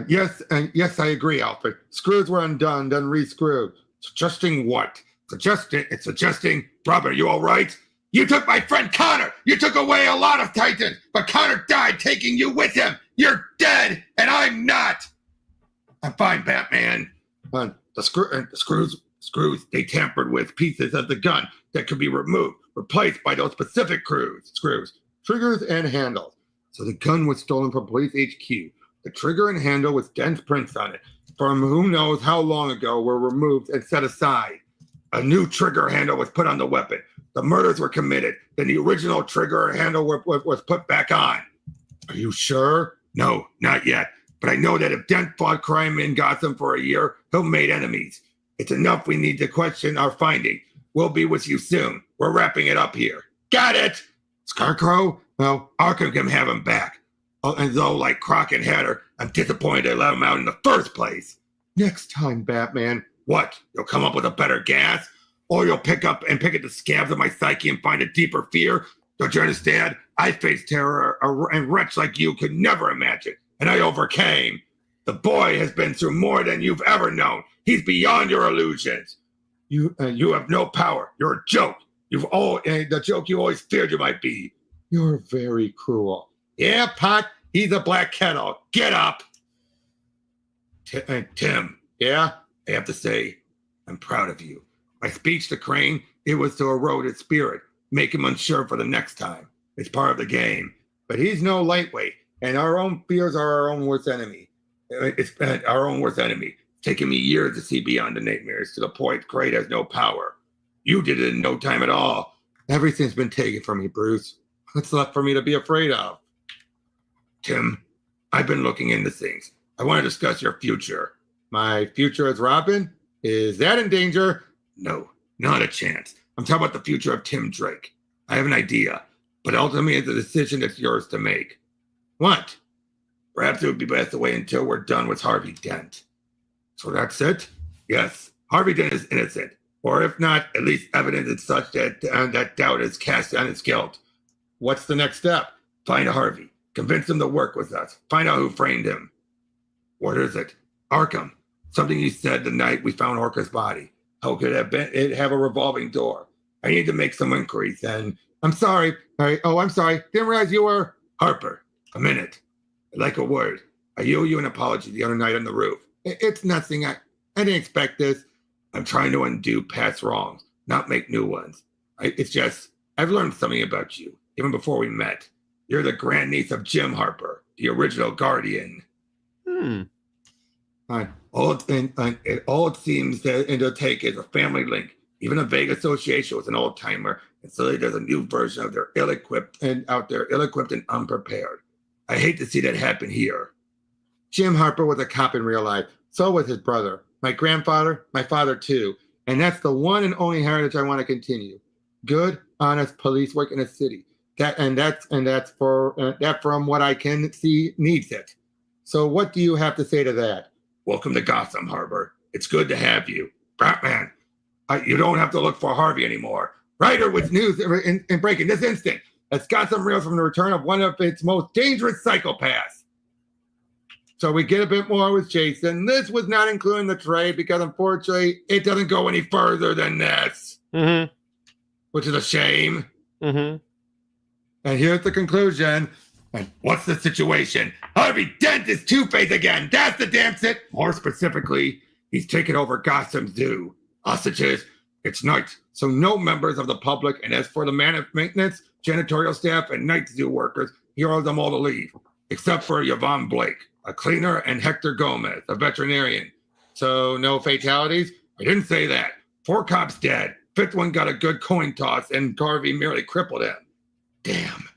Yes, I agree, Alfred. Screws were undone, then re-screwed. Suggesting what? Suggesting, Robert, are you all right? You took my friend Connor. You took away a lot of Titans, but Connor died taking you with him. You're dead, and I'm not. I'm fine, Batman. The screws, they tampered with pieces of the gun that could be removed, replaced by those specific screws, triggers, and handles. So the gun was stolen from Police HQ. The trigger and handle with Dent's prints on it, from who knows how long ago, were removed and set aside. A new trigger handle was put on the weapon. The murders were committed. Then the original trigger handle was put back on. Are you sure? No, not yet. But I know that if Dent fought crime in Gotham for a year, he'll made enemies. It's enough we need to question our finding. We'll be with you soon. We're wrapping it up here. Got it! Scarecrow? Well, Arkham can have him back. And though, like Croc and Hatter, I'm disappointed they let him out in the first place. Next time, Batman. What? You'll come up with a better gas? Or you'll pick at the scabs of my psyche and find a deeper fear? Don't you understand? I faced terror and wretch like you could never imagine. And I overcame. The boy has been through more than you've ever known. He's beyond your illusions. You have no power. You're a joke. The joke you always feared you might be. You're very cruel. Yeah, Pot, he's a black kettle. Get up. Tim, yeah? I have to say, I'm proud of you. My speech to Crane, it was to erode his spirit, make him unsure for the next time. It's part of the game. But he's no lightweight, and our own fears are our own worst enemy. It's our own worst enemy. It's taken me years to see beyond the nightmares to the point Crane has no power. You did it in no time at all. Everything's been taken from me, Bruce. What's left for me to be afraid of? Tim, I've been looking into things. I want to discuss your future. My future as Robin? Is that in danger? No, not a chance. I'm talking about the future of Tim Drake. I have an idea, but ultimately it's a decision that's yours to make. What? Perhaps it would be best to wait until we're done with Harvey Dent. So that's it? Yes, Harvey Dent is innocent. Or if not, at least evidence is such that doubt is cast on his guilt. What's the next step? Find Harvey. Convince him to work with us. Find out who framed him. What is it? Arkham. Something you said the night we found Orca's body. How could it have a revolving door? I need to make some inquiries and... I'm sorry. I'm sorry. Didn't realize you were... Harper, a minute. I'd like a word. I owe you an apology the other night on the roof. It's nothing. I didn't expect this. I'm trying to undo past wrongs, not make new ones. It's just, I've learned something about you, even before we met. You're the grandniece of Jim Harper, the original Guardian. All it seems to take is a family link, even a vague association with an old timer, and so there's a new version of their ill-equipped and unprepared. I hate to see that happen here. Jim Harper was a cop in real life. So was his brother, my grandfather, my father too, and that's the one and only heritage I want to continue. Good, honest police work in a city. That from what I can see needs it. So what do you have to say to that? Welcome to Gotham, Harper. It's good to have you. Batman, you don't have to look for Harvey anymore. Ryder with news in breaking this instant. As Gotham reels from the return of one of its most dangerous psychopaths. So we get a bit more with Jason. This was not including the trade because unfortunately it doesn't go any further than this. Mm-hmm. Which is a shame. Mm-hmm. And here's the conclusion. And what's the situation? Harvey Dent is Two-Face again. That's the damn it. More specifically, he's taken over Gotham Zoo. Hostages, it's night, so no members of the public. And as for the maintenance, janitorial staff, and night zoo workers, he orders them all to leave, except for Yvonne Blake, a cleaner, and Hector Gomez, a veterinarian. So no fatalities? I didn't say that. 4 cops dead. 5th one got a good coin toss, and Garvey merely crippled him. Damn.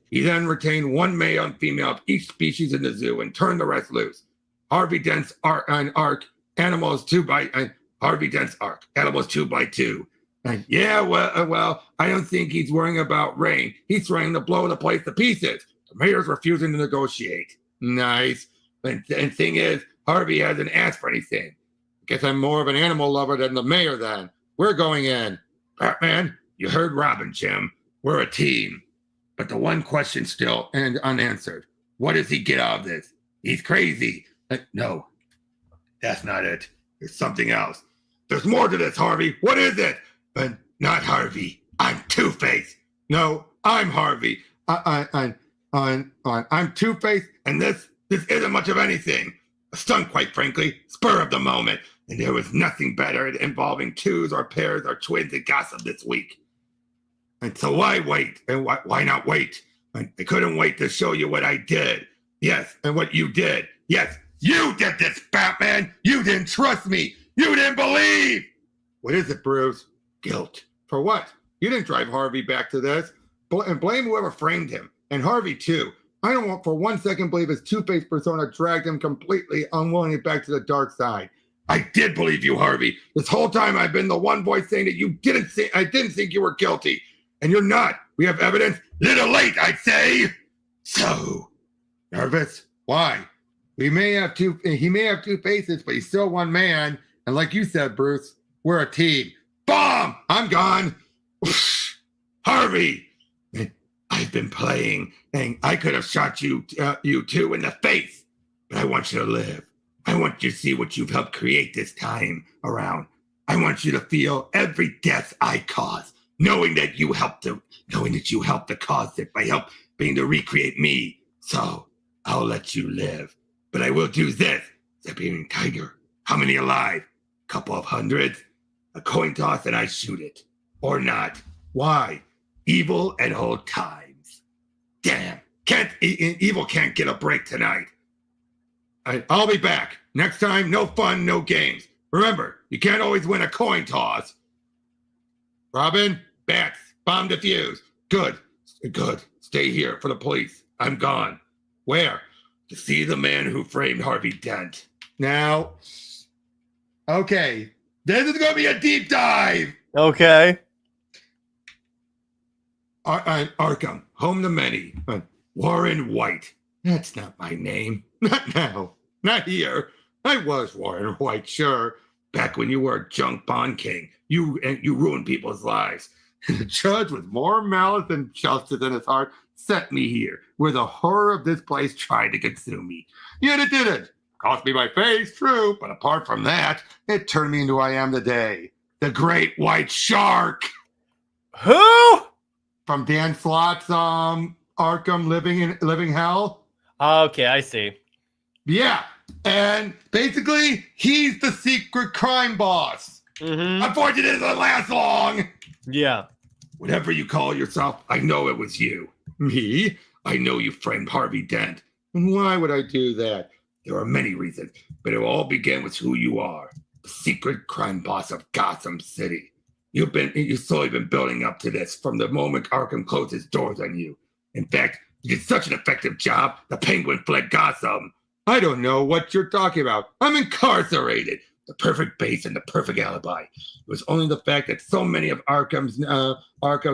He then retained one male and female of each species in the zoo and turned the rest loose. Harvey Dent's arc, animals 2x Harvey Dent's arc, animals 2x2. Yeah, well, I don't think he's worrying about rain. He's threatening to blow the place to pieces. The mayor's refusing to negotiate. Nice. And thing is, Harvey hasn't asked for anything. Guess I'm more of an animal lover than the mayor then. We're going in. Batman, you heard Robin, Jim. We're a team. But the one question still unanswered. What does he get out of this? He's crazy. No, that's not it. There's something else. There's more to this, Harvey. What is it? But not Harvey. I'm Two-Face. No, I'm Harvey. I'm Two-Face, and this isn't much of anything. A stunt, quite frankly, spur of the moment, and there was nothing better involving twos or pairs or twins in Gotham this week. And so why wait? And why not wait? I couldn't wait to show you what I did. Yes, and what you did. Yes, you did this, Batman. You didn't trust me. You didn't believe. What is it, Bruce? Guilt. For what? You didn't drive Harvey back to this. And blame whoever framed him. And Harvey, too. I don't want for 1 second believe his Two-Face persona dragged him completely unwillingly back to the dark side. I did believe you, Harvey. This whole time I've been the one voice saying that I didn't think you were guilty. And you're not. We have evidence. Little late, I'd say. So, nervous? Why? He may have two faces, but he's still one man. And like you said, Bruce, we're a team. Bomb! I'm gone. Harvey, I've been playing, and I could have shot you two in the face, but I want you to live. I want you to see what you've helped create this time around. I want you to feel every death I caused, knowing that you helped to cause it by helping to recreate me. So I'll let you live, but I will do this. Siberian Tiger. How many alive? Couple of hundreds. A coin toss and I shoot it. Or not. Why? Evil at all times. Damn. Evil can't get a break tonight. I'll be back. Next time, no fun, no games. Remember, you can't always win a coin toss. Robin, bats, bomb defused. Good. Stay here for the police. I'm gone. Where? To see the man who framed Harvey Dent. Now, okay. This is going to be a deep dive. Okay. Arkham, home to many. Warren White. That's not my name. Not now. Not here. I was Warren White, sure. Back when you were a junk bond king. You ruined people's lives. And the judge, with more malice and justice in his heart, sent me here, where the horror of this place tried to consume me. Yet it didn't. Cost me my face, true, but apart from that, it turned me into who I am today. The Great White Shark. Who? From Dan Slott's Arkham Living Hell. Okay, I see. Yeah, and basically, he's the secret crime boss. Mm-hmm. Unfortunately, it doesn't last long. Yeah. Whatever you call yourself, I know it was you. Me? I know you framed Harvey Dent. And why would I do that? There are many reasons, but it all began with who you are, the secret crime boss of Gotham City. You've slowly been building up to this from the moment Arkham closed its doors on you. In fact, you did such an effective job, the Penguin fled Gotham. I don't know what you're talking about. I'm incarcerated. The perfect base and the perfect alibi. It was only the fact that so many of Arkham's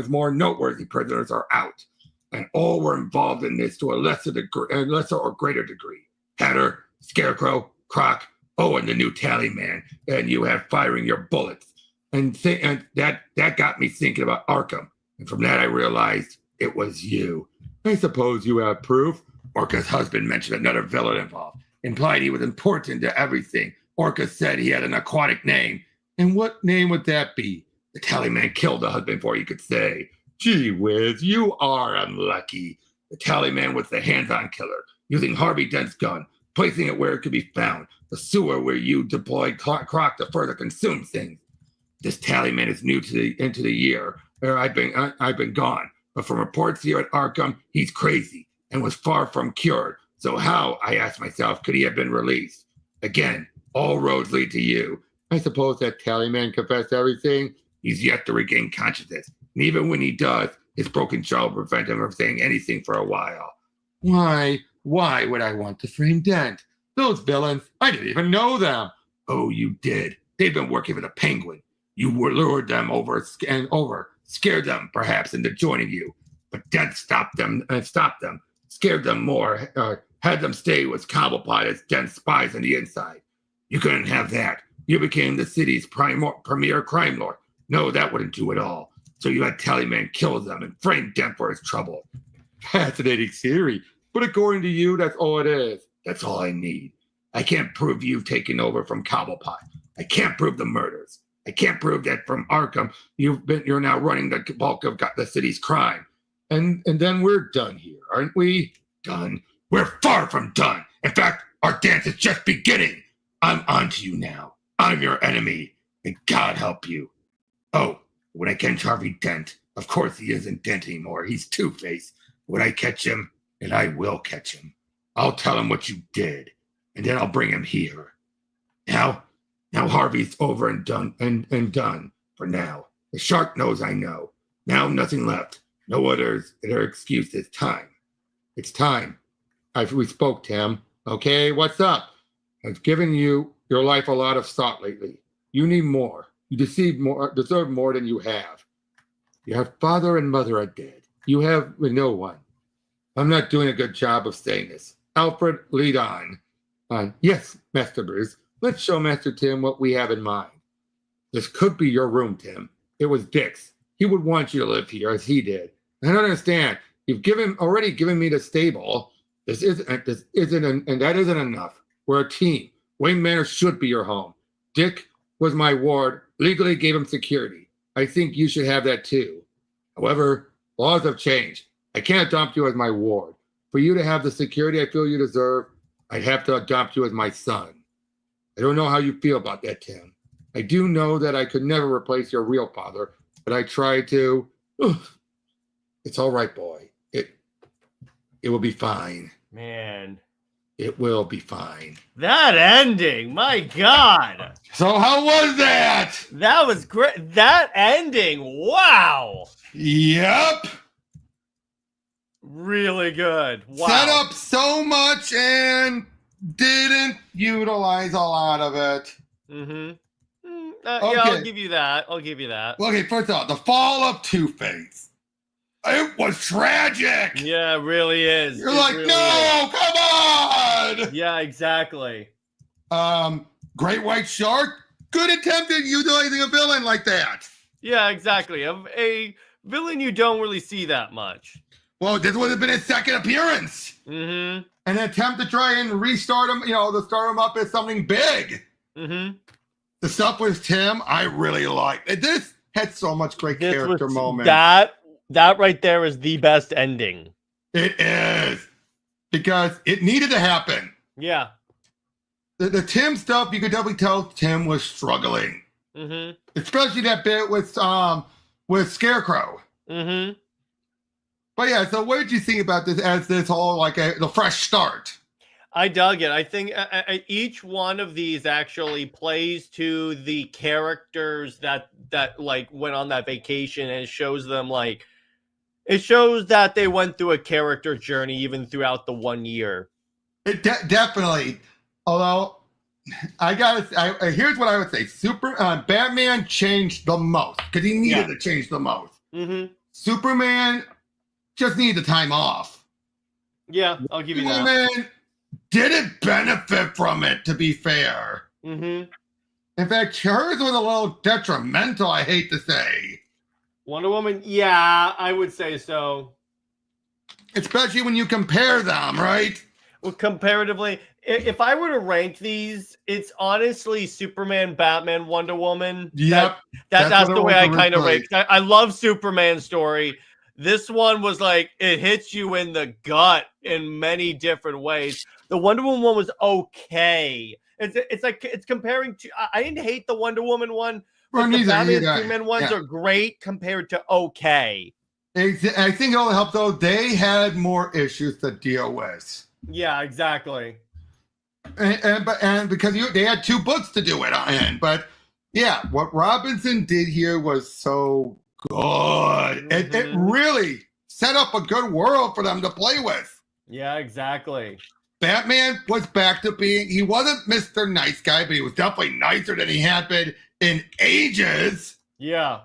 more noteworthy prisoners are out, and all were involved in this to a lesser or greater degree. Hatter, Scarecrow, Croc, and the new Tally Man, and you have firing your bullets. And that got me thinking about Arkham. And from that I realized it was you. I suppose you have proof. Orca's husband mentioned another villain involved, implied he was important to everything. Orca said he had an aquatic name. And what name would that be? The Tally Man killed the husband before you could say. Gee whiz, you are unlucky. The Tally Man was the hands-on killer, using Harvey Dent's gun, placing it where it could be found, the sewer where you deployed Croc to further consume things. This Tally Man is new into the year. I've been gone, but from reports here at Arkham, he's crazy and was far from cured. So how, I asked myself, could he have been released? Again, all roads lead to you. I suppose that Tally Man confessed everything. He's yet to regain consciousness, and even when he does, his broken jaw will prevent him from saying anything for a while. Why would I want to frame Dent? Those villains, I didn't even know them. Oh, you did. They've been working for the Penguin. You lured them over, scared them perhaps into joining you. But Dent stopped them, scared them more, had them stay with Cobblepot as Dent's spies on the inside. You couldn't have that. You became the city's premier crime lord. No, that wouldn't do it all. So you had Tallyman kill them and frame Dent for his trouble. Fascinating theory. But according to you, that's all it is. That's all I need. I can't prove you've taken over from Cobblepot. I can't prove the murders. I can't prove that from Arkham you're now running the bulk of the city's crime. And then we're done here, aren't we? Done? We're far from done. In fact, our dance is just beginning. I'm on to you now. I'm your enemy. And God help you. Oh, when I catch Harvey Dent, of course he isn't Dent anymore. He's Two-Face. When I catch him, and I will catch him, I'll tell him what you did, and then I'll bring him here. Now Harvey's over and done for now. The shark knows I know. Now nothing left. No other excuse. It's time. It's time. We spoke, Tim. Okay, what's up? I've given you your life a lot of thought lately. You need more. You deserve more than you have. Your father and mother are dead. You have no one. I'm not doing a good job of saying this. Alfred, lead on. Yes, Master Bruce. Let's show Master Tim what we have in mind. This could be your room, Tim. It was Dick's. He would want you to live here as he did. I don't understand. You've already given me the stable. This isn't, and that isn't enough. We're a team. Wayne Manor should be your home. Dick was my ward. Legally gave him security. I think you should have that too. However, laws have changed. I can't adopt you as my ward. For you to have the security I feel you deserve, I'd have to adopt you as my son. I don't know how you feel about that, Tim. I do know that I could never replace your real father, but I tried to. It's all right, boy. It will be fine. Man. It will be fine. That ending, my God. So how was that? That was great. That ending, wow. Yep. Really good. Wow. Set up so much and didn't utilize a lot of it. Mm-hmm. Okay. Yeah, I'll give you that. Okay, first off, the fall of Two-Face. It was tragic. Yeah, it really is. You're like, really no, is. Come on. Yeah, exactly. Great White Shark. Good attempt at utilizing a villain like that. Yeah, exactly. A villain you don't really see that much. Well, this would have been his second appearance. Mm-hmm. An attempt to try and restart him, to start him up as something big. Mm-hmm. The stuff with Tim, I really liked. This had so much great character moments. That right there is the best ending. It is. Because it needed to happen. Yeah. The Tim stuff, you could definitely tell Tim was struggling. Mm-hmm. Especially that bit with Scarecrow. Mm-hmm. But yeah, so what did you think about this as this whole, the fresh start? I dug it. I think each one of these actually plays to the characters that went on that vacation, and it shows them it shows that they went through a character journey even throughout the 1 year. It definitely. Although here's what I would say: Batman changed the most because he needed to change the most. Mm-hmm. Superman just needed the time off. Yeah, I'll give you that. Superman didn't benefit from it, to be fair. Mm-hmm. In fact, hers was a little detrimental, I hate to say. Wonder Woman, yeah, I would say so. Especially when you compare them, right? Well, comparatively, if I were to rank these, it's honestly Superman, Batman, Wonder Woman. Yep. That's the way I kind of rank. I love Superman's story. This one was it hits you in the gut in many different ways. The Wonder Woman one was okay. It's comparing to. I didn't hate the Wonder Woman one. But the Batman Superman ones are great compared to okay. I think it'll help though. They had more issues to deal with. Yeah, exactly. And because they had 2 books to do it on. But yeah, what Robinson did here was so good. It really set up a good world for them to play with. Yeah, exactly. Batman was back to being, he wasn't Mr. Nice Guy, but he was definitely nicer than he had been in ages. Yeah.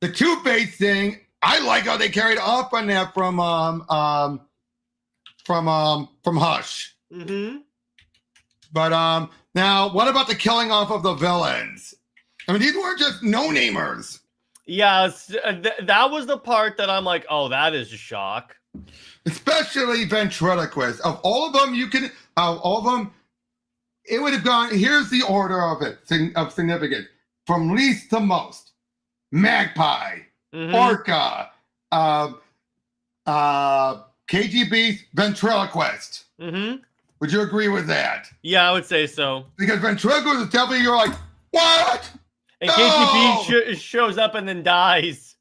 The Two-Face thing, I like how they carried off on that from Hush. Mm-hmm. But now, what about the killing off of the villains? I mean, these weren't just no-namers. Yeah, that was the part that I'm like, oh, that is a shock. Especially ventriloquist. Of all of them, it would have gone, here's the order of it, of significance. From least to most. Magpie, Orca, KGB, ventriloquist. Would you agree with that? Yeah, I would say so. Because ventriloquist is definitely, you're like, what? And KGB shows up and then dies.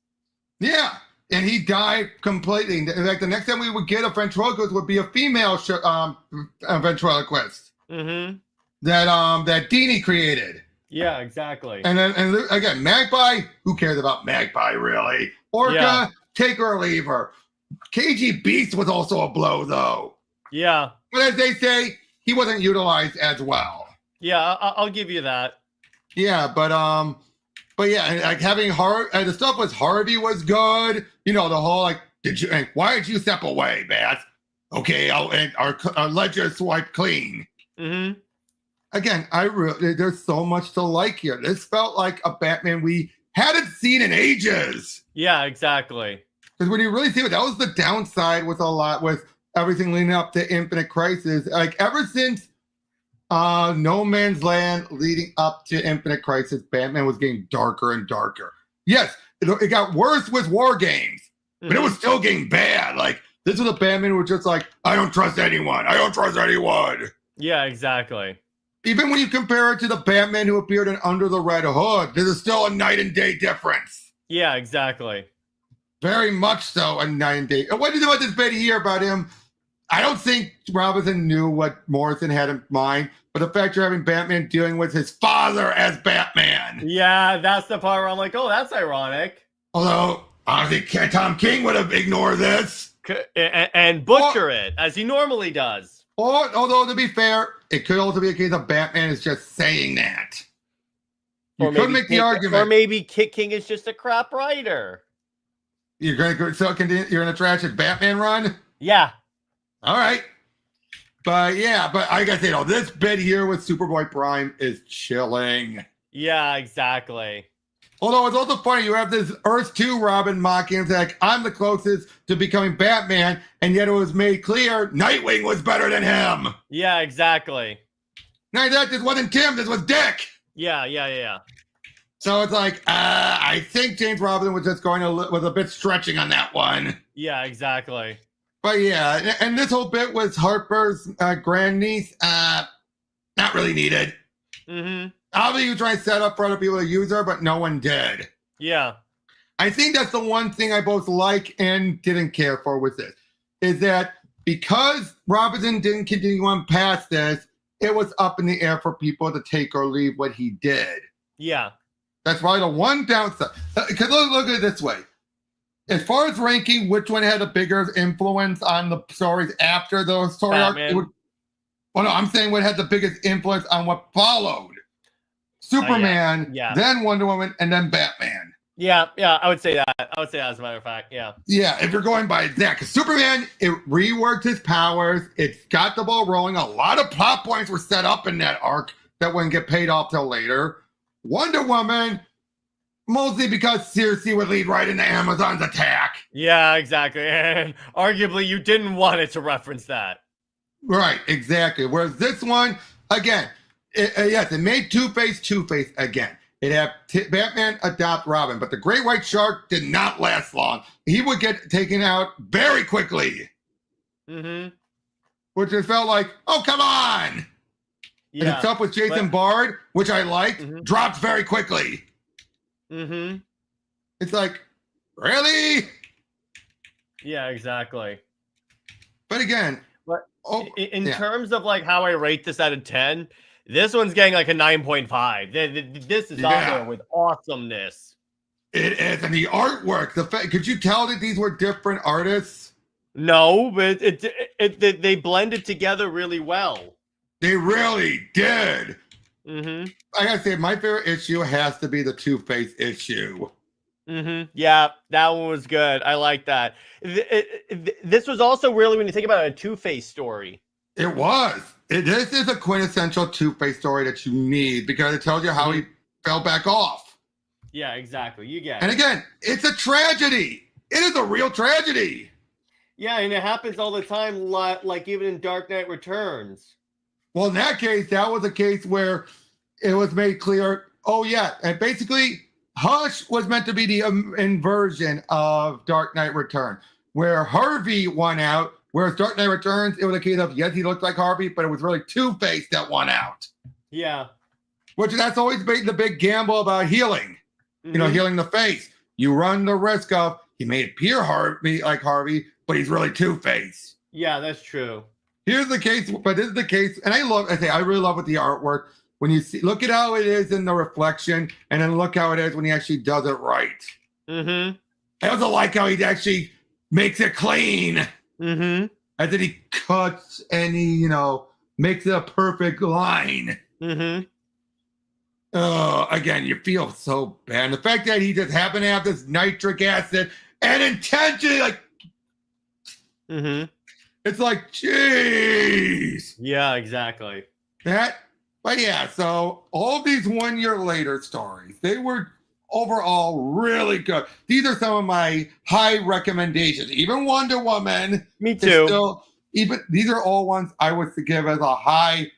Yeah, and he died completely. In fact, the next time we would get a ventriloquist would be a female ventriloquist that Dini created. Yeah, exactly. And again, Magpie, who cares about Magpie, really? Orca, take her or leave her. KG Beast was also a blow, though. Yeah. But as they say, he wasn't utilized as well. Yeah, I'll give you that. Yeah, but yeah, and like having the stuff with Harvey was good. You know, the whole like, why did you step away, Beth? Okay, our ledger swipe clean. Again, there's so much to like here. This felt like a Batman we hadn't seen in ages. Yeah, exactly. Because when you really see it, that was the downside with everything leading up to Infinite Crisis. Like ever since No Man's Land leading up to Infinite Crisis, Batman was getting darker and darker. Yes, it got worse with War Games, but it was still getting bad. Like this was a Batman who was just like, I don't trust anyone. I don't trust anyone. Yeah, exactly. Even when you compare it to the Batman who appeared in Under the Red Hood, there's still a night and day difference. Yeah, exactly. Very much so, a night and day. And what do you think about this bit here about him? I don't think Robinson knew what Morrison had in mind, but the fact you're having Batman dealing with his father as Batman. Yeah, that's the part where I'm like, oh, that's ironic. Although, I think Tom King would have ignored this. And butcher it, as he normally does. Although, to be fair, it could also be a case of Batman is just saying that. You could make the argument. Or maybe Kit King is just a crap writer. You're gonna trash it Batman run? Yeah. All right. But yeah, but I gotta say, this bit here with Superboy Prime is chilling. Yeah, exactly. Although it's also funny, you have this Earth 2 Robin mocking him, like, I'm the closest to becoming Batman, and yet it was made clear Nightwing was better than him. Yeah, exactly. Now this wasn't Tim, this was Dick. Yeah. So it's like, I think James Robinson was just was a bit stretching on that one. Yeah, exactly. But yeah, and this whole bit was Harper's grandniece, not really needed. Obviously, you try to set up for other people to use her, but no one did. Yeah. I think that's the one thing I both like and didn't care for with this, is that because Robinson didn't continue on past this, it was up in the air for people to take or leave what he did. Yeah. That's probably the one downside. Because look at it this way. As far as ranking, which one had a bigger influence on the stories after the story arc? Well, no, I'm saying what had the biggest influence on what followed. Superman, then Wonder Woman, and then Batman. Yeah, I would say that. As a matter of fact, yeah. Yeah, if you're going by that. Because Superman, it reworked his powers. It's got the ball rolling. A lot of plot points were set up in that arc that wouldn't get paid off till later. Wonder Woman, mostly because Circe would lead right into Amazon's attack. Yeah, exactly. And arguably, you didn't want it to reference that. Right, exactly. Whereas this one, again, it made Two-Face again. It had Batman adopt Robin, but the Great White Shark did not last long. He would get taken out very quickly. Which just felt like, oh, come on. Yeah, and it's up with Jason Bard, which I liked, dropped very quickly. It's like, really? Yeah, exactly. But again, in terms of like how I rate this out of 10, this one's getting like a 9.5. This is out there with awesomeness. It is, and the artwork. Could you tell that these were different artists? No, but they blended together really well. They really did. Mm-hmm. I gotta say, my favorite issue has to be the Two-Face issue. Mm-hmm. Yeah, that one was good. I like that. This was also really, when you think about it, a Two-Face story. It was. This is a quintessential Two-Face story that you need because it tells you how he fell back off. Yeah, exactly. You get it. And again, it's a tragedy. It is a real tragedy. Yeah, and it happens all the time, like even in Dark Knight Returns. Well, in that case, that was a case where it was made clear, oh, yeah. And basically, Hush was meant to be the inversion of Dark Knight Return, where Harvey won out, whereas Dark Knight Returns, it was a case of, yes, he looked like Harvey, but it was really Two-Face that won out. Yeah. Which that's always been the big gamble about healing. You know, healing the face. You run the risk of, he may appear like Harvey, but he's really Two-Face. Yeah, that's true. Here's the case, but this is the case, and I really love with the artwork. When you look at how it is in the reflection, and then look how it is when he actually does it right. Mm-hmm. I also like how he actually makes it clean. Mm-hmm. And then he cuts and he, makes it a perfect line. Mm-hmm. Again, you feel so bad. And the fact that he just happened to have this nitric acid and intentionally, it's like, jeez. Yeah, exactly. But yeah, so all these 1 year later stories, they were overall really good. These are some of my high recommendations. Even Wonder Woman. Me too. These are all ones I would give as a high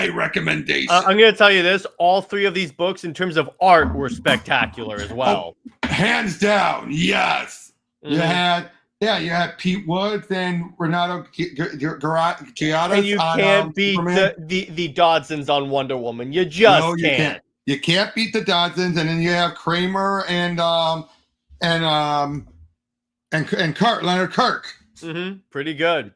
recommendation. I'm going to tell you this. All three of these books, in terms of art, were spectacular as well. Oh, hands down, yes. You had Pete Woods and Renato Giadas. And you can't beat the Dodsons on Wonder Woman. You just can't. You can't beat the Dodsons, and then you have Kramer and Leonard Kirk. Pretty good.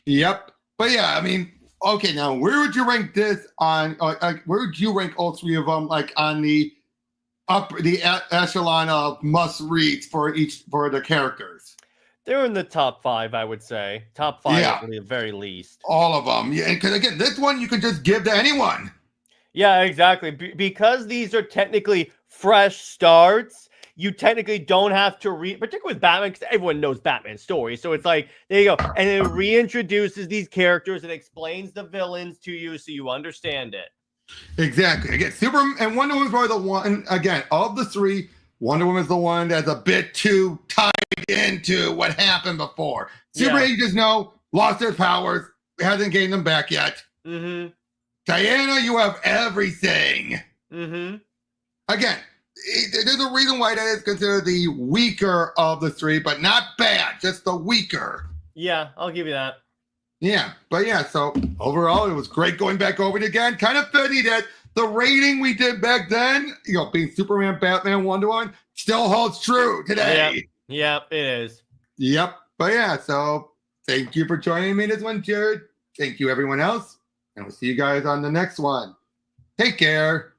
Yep. But yeah, I mean, okay, now where would you rank this on? Where would you rank all three of them? Like on the echelon of must reads for the characters. They're in the top 5, I would say. Top 5 at the very least. All of them. Yeah, because again, this one you can just give to anyone. Yeah, exactly. Because these are technically fresh starts, you technically don't have to read, particularly with Batman, because everyone knows Batman's story. So it's like, there you go. And it reintroduces these characters and explains the villains to you so you understand it. Exactly. Again, Superman and Wonder Woman's probably the one, again, of the three, Wonder Woman's the one that's a bit too tied into what happened before. Superman, you just know, lost his powers, hasn't gained them back yet. Diana, you have everything. Again, there's a reason why that is considered the weaker of the three, but not bad, just the weaker. Yeah, I'll give you that. Yeah, but yeah, so overall, it was great going back over it again. Kind of funny that the rating we did back then, being Superman, Batman, Wonder Woman, still holds true today. Yep, it is. Yep, but yeah, so thank you for joining me this one, Jared. Thank you, everyone else, and we'll see you guys on the next one. Take care.